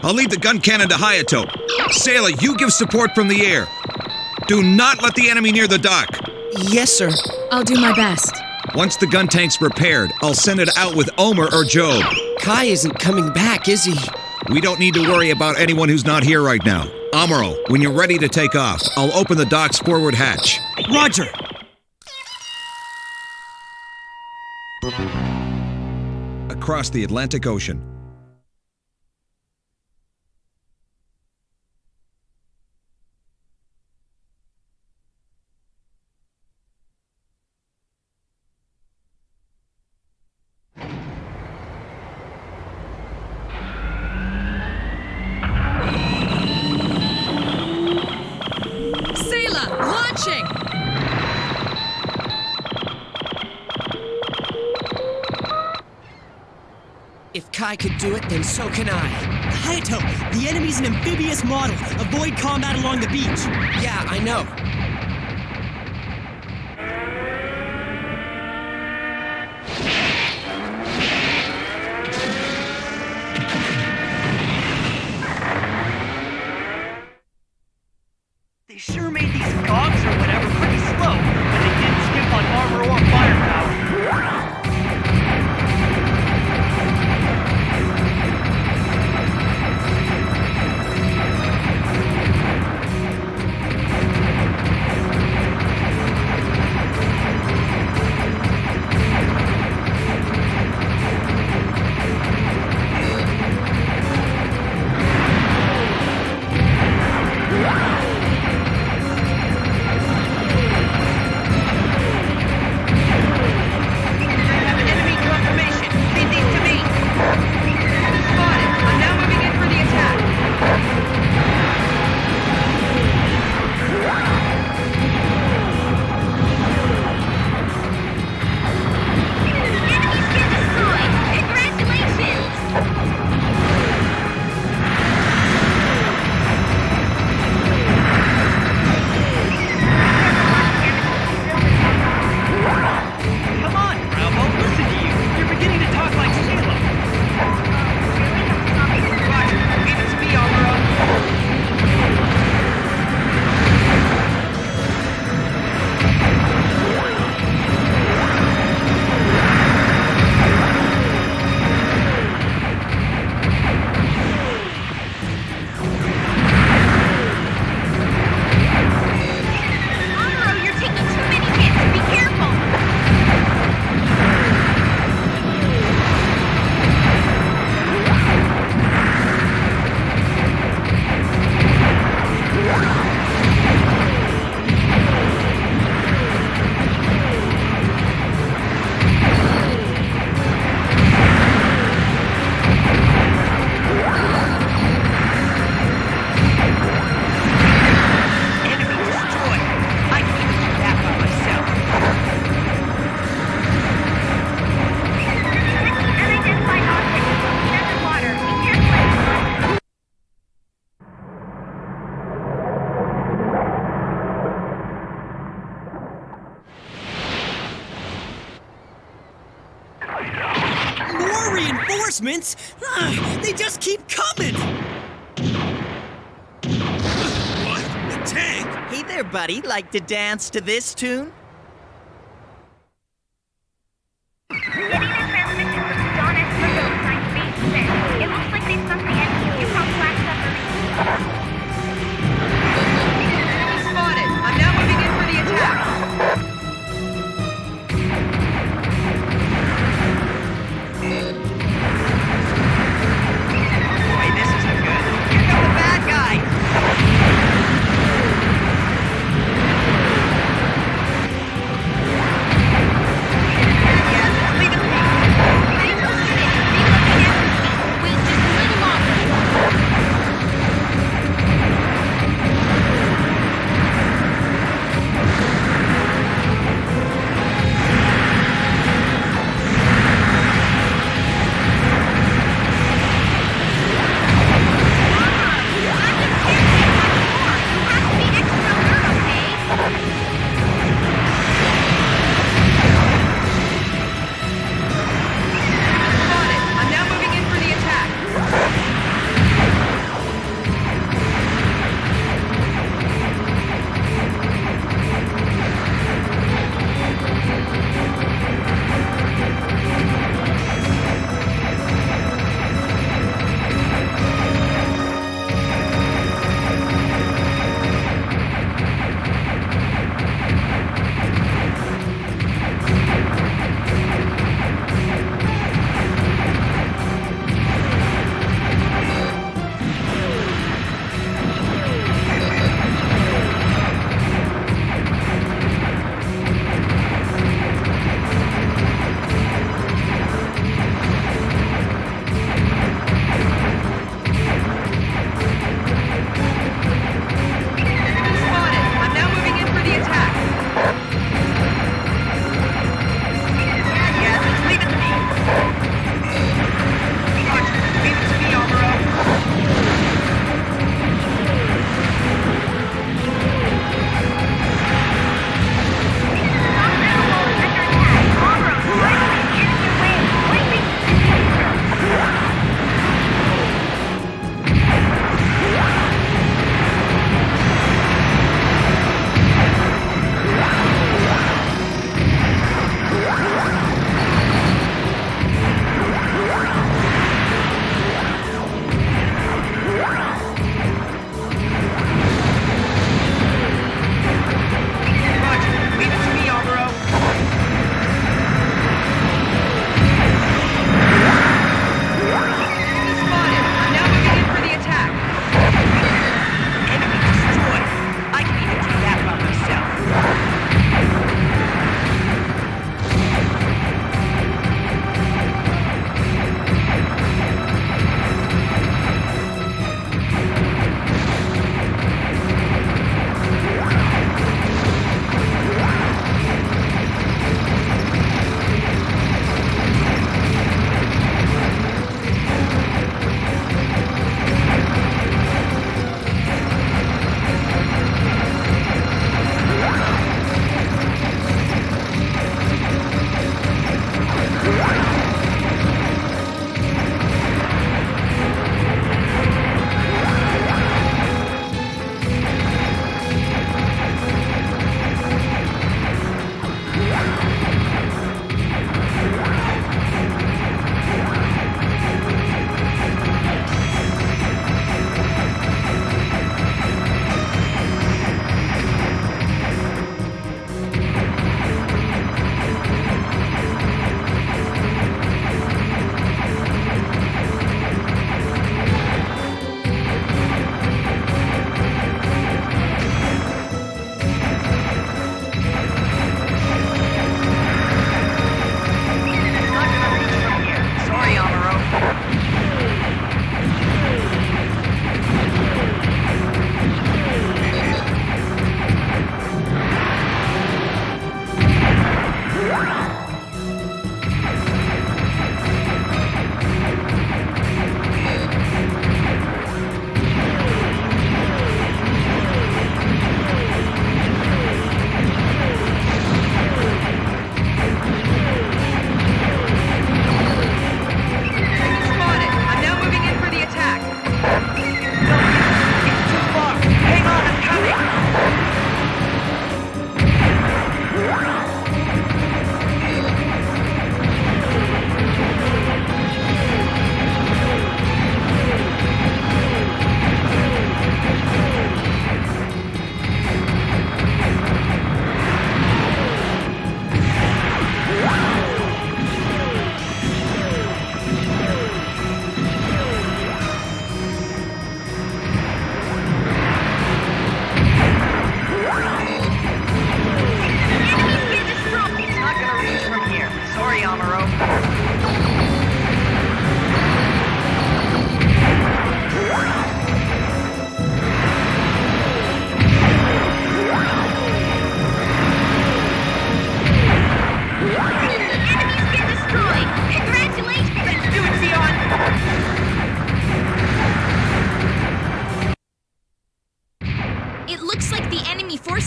I'll lead the gun cannon to Hayato. Sailor, you give support from the air. Do not let the enemy near the dock. Yes, sir. I'll do my best. Once the gun tank's repaired, I'll send it out with Omer or Job. Kai isn't coming back, is he? We don't need to worry about anyone who's not here right now. Amuro, when you're ready to take off, I'll open the dock's forward hatch. Roger! Across the Atlantic Ocean. If Kai could do it, then so can I. Hayato, the enemy's an amphibious model. Avoid combat along the beach. Yeah, I know. They sure made these cogs or whatever pretty slow, but they didn't skimp on armor or firepower. reinforcements? They just keep coming! What? The tank? Hey there, buddy. Like to dance to this tune? It looks like they sunk the engine. You probably waxed up Enemy spotted. I'm now moving in for the attack. Boy, this isn't good. Here come the bad guys!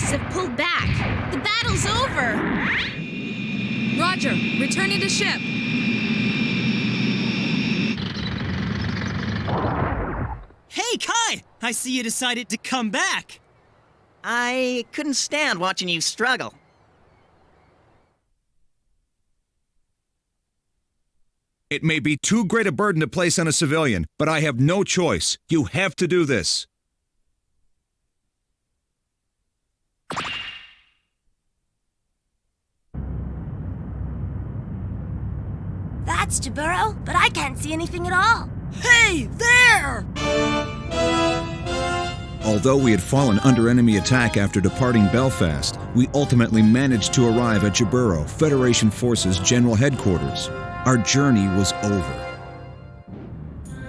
forces have pulled back. The battle's over. Roger. Returning to ship. Hey, Kai! I see you decided to come back. I couldn't stand watching you struggle. It may be too great a burden to place on a civilian, but I have no choice. You have to do this. That's Jaburo, but I can't see anything at all. Hey, there! Although we had fallen under enemy attack after departing Belfast, we ultimately managed to arrive at Jaburo, Federation Forces General Headquarters. Our journey was over.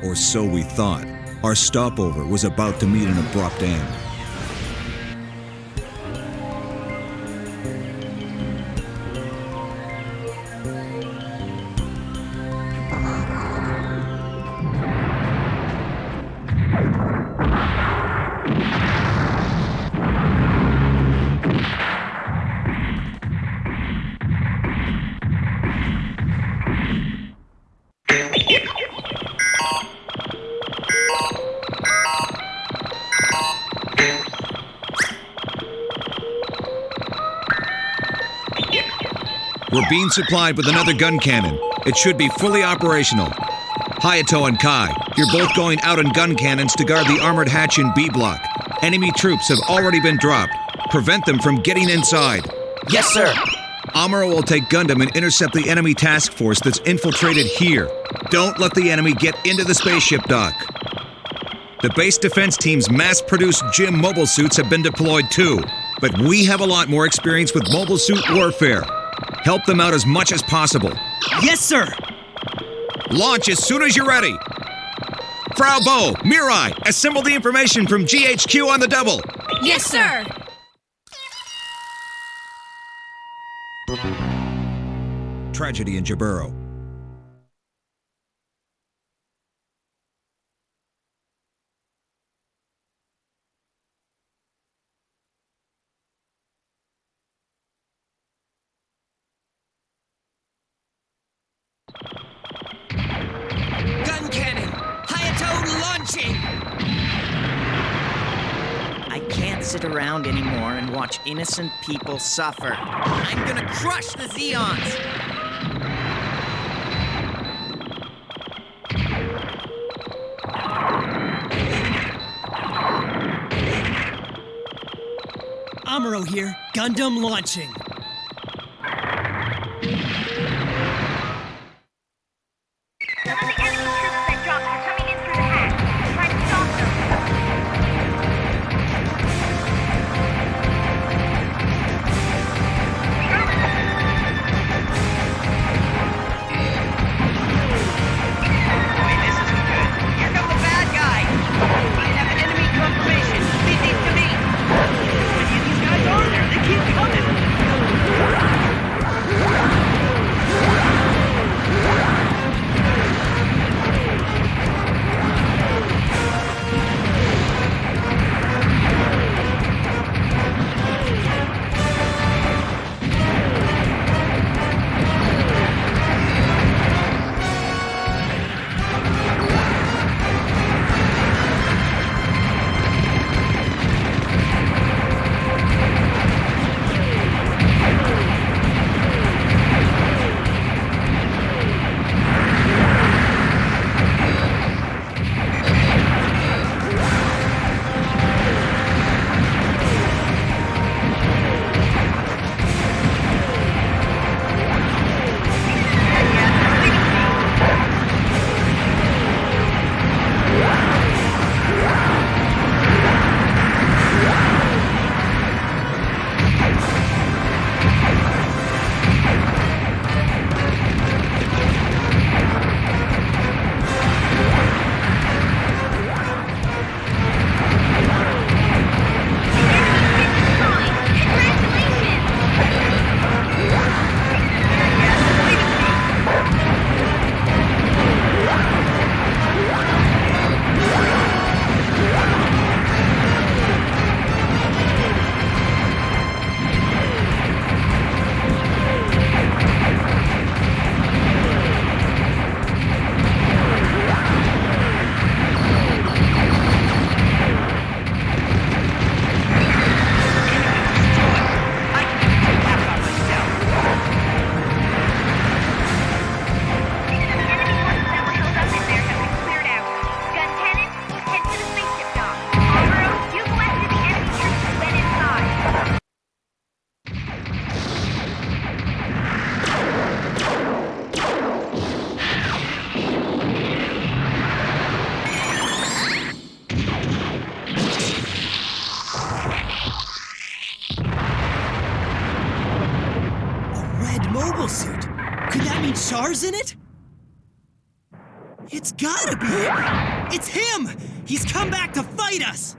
Or so we thought. Our stopover was about to meet an abrupt end. We're being supplied with another gun cannon. It should be fully operational. Hayato and Kai, you're both going out on gun cannons to guard the armored hatch in B block. Enemy troops have already been dropped. Prevent them from getting inside. Yes, sir. Amuro will take Gundam and intercept the enemy task force that's infiltrated here. Don't let the enemy get into the spaceship dock. The base defense team's mass-produced GM mobile suits have been deployed too, but we have a lot more experience with mobile suit warfare. Help them out as much as possible. Yes, sir! Launch as soon as you're ready. Frau Bo, Mirai, assemble the information from GHQ on the double. Yes, sir! Tragedy in Jaburo. Gun cannon! Hayato launching! I can't sit around anymore and watch innocent people suffer. I'm gonna crush the Zeons! Amuro here. Gundam launching. Some of the enemy troops they dropped are coming in through the hatch. Try to stop them. Boy, this isn't good. Here come the bad guys. I have enemy confirmation. Lead these to me. How many of these guys are there? They keep coming. Char's in it? It's gotta be! It's him! He's come back to fight us!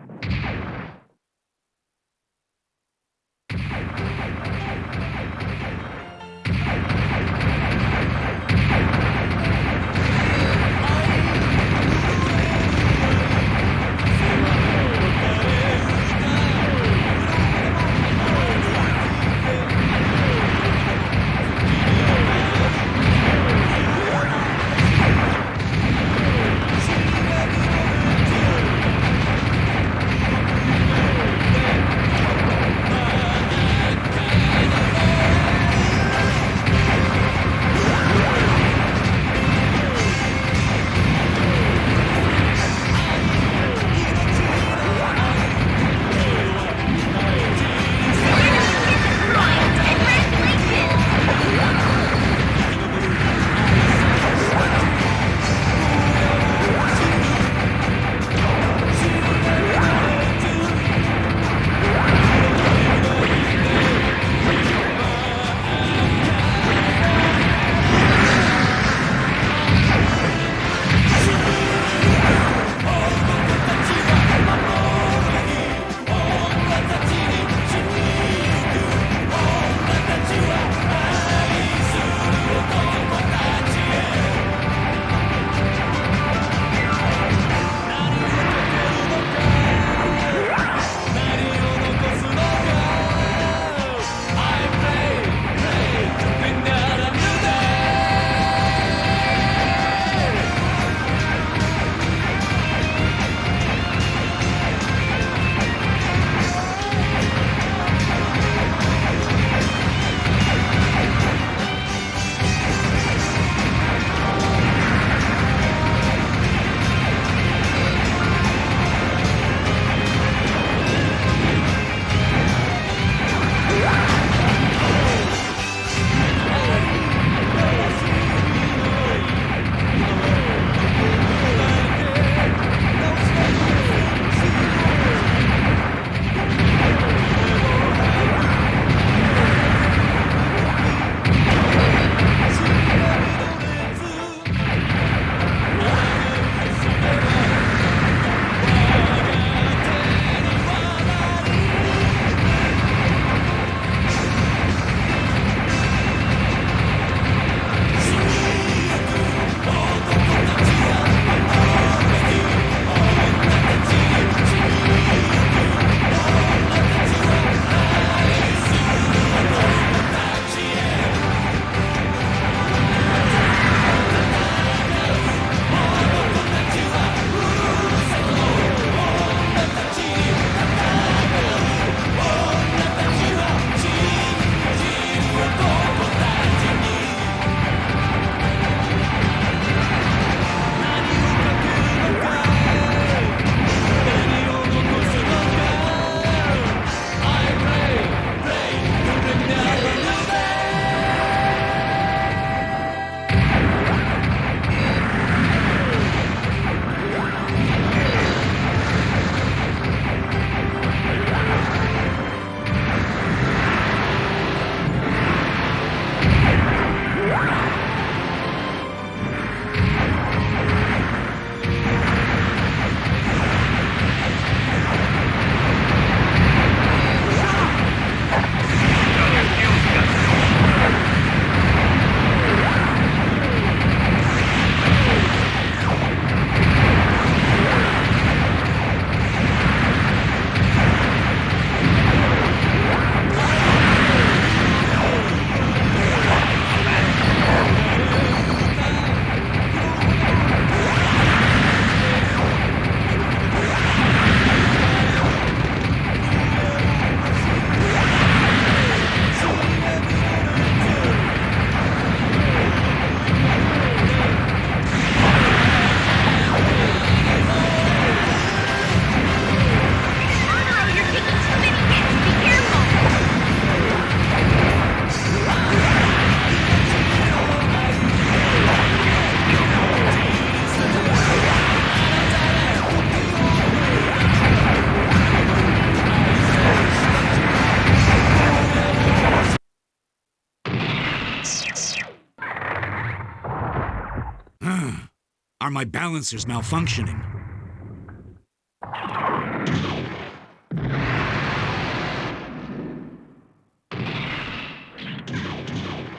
Are my balancers malfunctioning?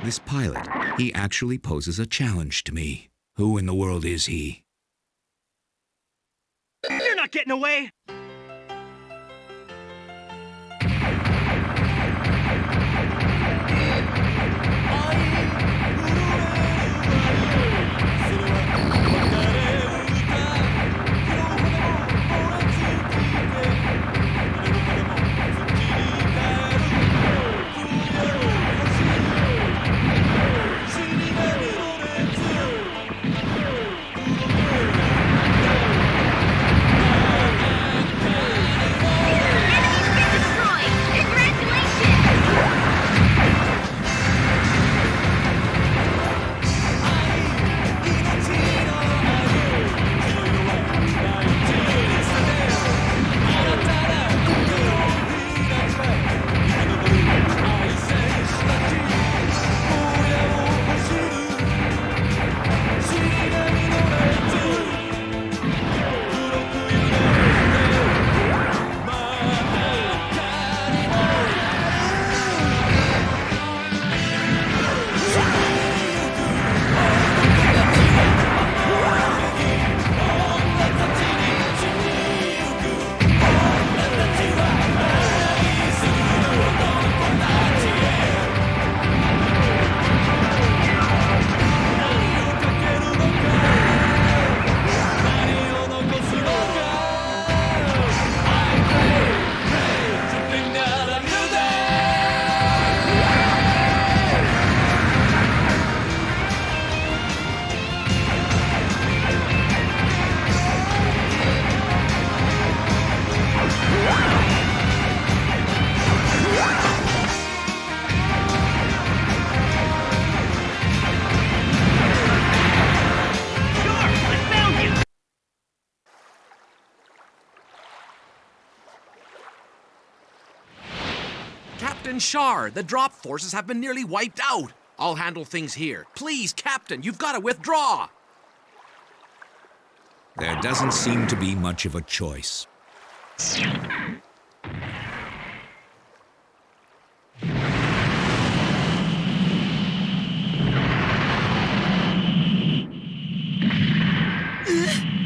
This pilot, he actually poses a challenge to me. Who in the world is he? You're not getting away! Captain Shar, the drop forces have been nearly wiped out. I'll handle things here. Please, Captain, you've got to withdraw. There doesn't seem to be much of a choice.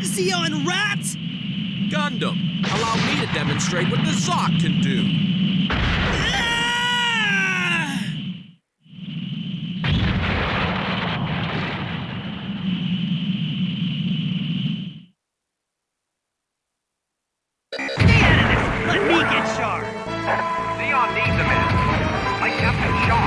Zeon rats! Gundam, allow me to demonstrate what the Zoc can do. Let me get Char! Zeon needs a man, like Captain Char.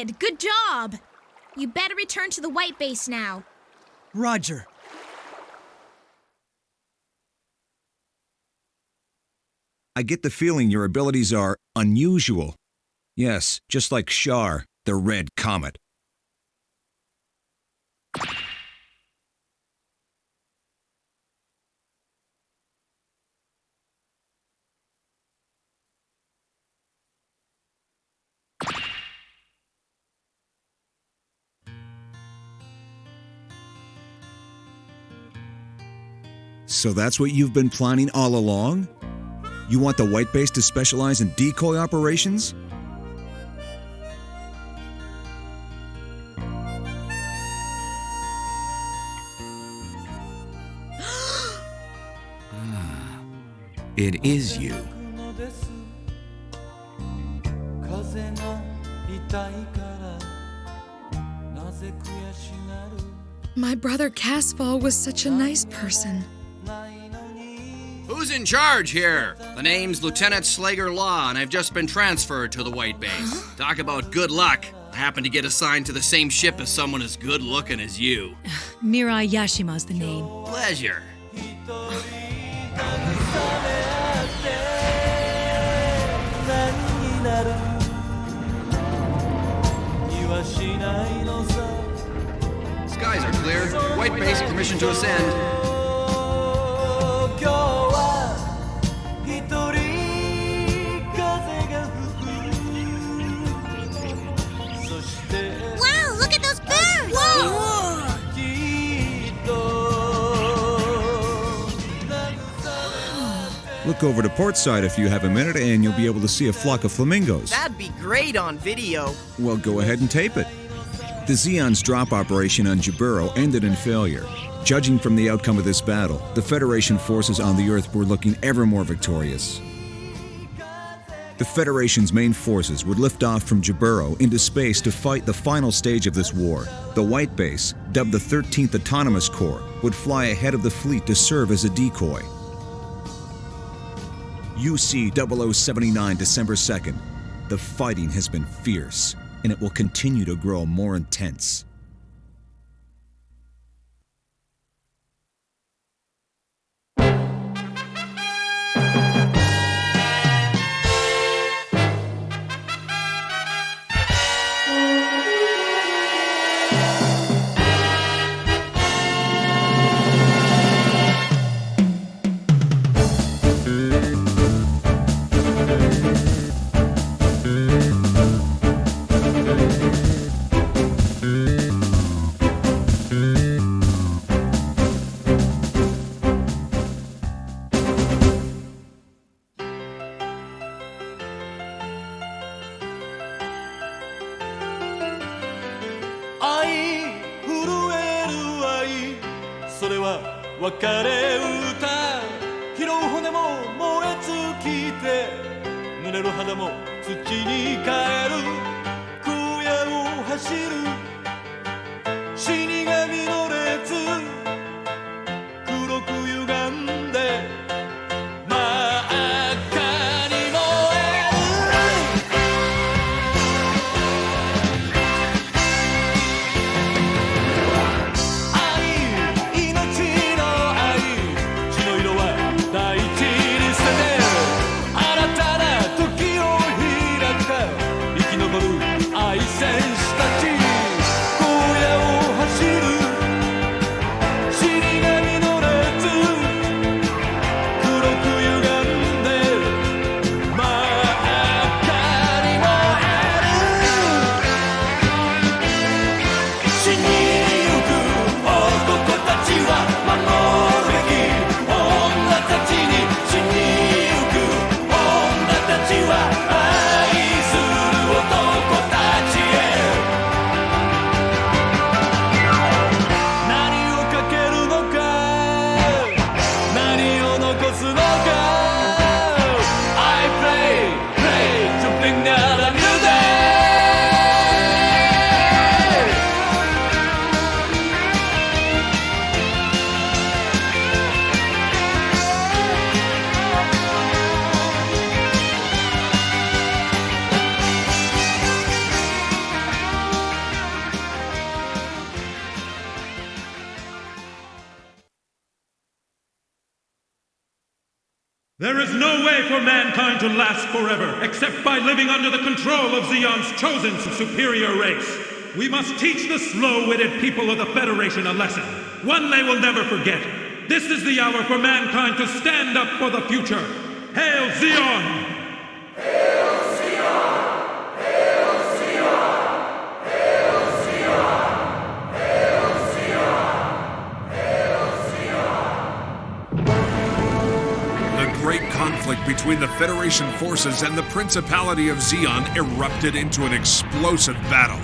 did! Good job! You better return to the white base now. Roger. I get the feeling your abilities are unusual. Yes, just like Char, the Red Comet. So that's what you've been planning all along? You want the white base to specialize in decoy operations? It is you. My brother Casval was such a nice person. Who's in charge here? The name's Lieutenant Slager Law, and I've just been transferred to the White Base. Talk about good luck. I happen to get assigned to the same ship as someone as good looking as you. Mirai Yashima's the name. Pleasure. Skies are clear. White Base, permission to ascend. Wow, look at those birds! Whoa! Look over to port side if you have a minute and you'll be able to see a flock of flamingos. That'd be great on video. Well, go ahead and tape it. The Zeon's drop operation on Jaburo ended in failure. Judging from the outcome of this battle, the Federation forces on the Earth were looking ever more victorious. The Federation's main forces would lift off from Jaburo into space to fight the final stage of this war. The White Base, dubbed the 13th Autonomous Corps, would fly ahead of the fleet to serve as a decoy. UC 0079, December 2nd. The fighting has been fierce, and it will continue to grow more intense. There is no way for mankind to last forever except by living under the control of Zeon's chosen superior race. We must teach the slow-witted people of the Federation a lesson, one they will never forget. This is the hour for mankind to stand up for the future. Hail Zeon! Hail Zeon! Hail Zeon! Hail Zeon! Hail Zeon! Hail Zeon! The great conflict between the Federation forces and the Principality of Zeon erupted into an explosive battle.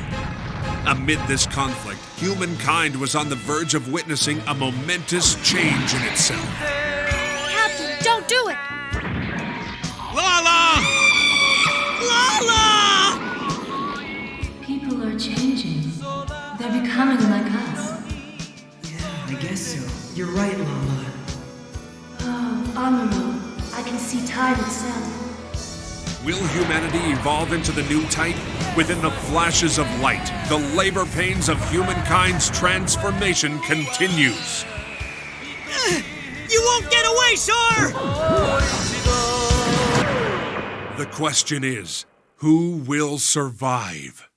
Amid this conflict, humankind was on the verge of witnessing a momentous change in itself. Captain, don't do it! Lala! Lala! People are changing. They're becoming like us. Yeah, I guess so. You're right, Lala. Oh, Amuro, I can see time itself. Will humanity evolve into the new type? Within the flashes of light, the labor pains of humankind's transformation continues. You won't get away, Char! The question is, who will survive?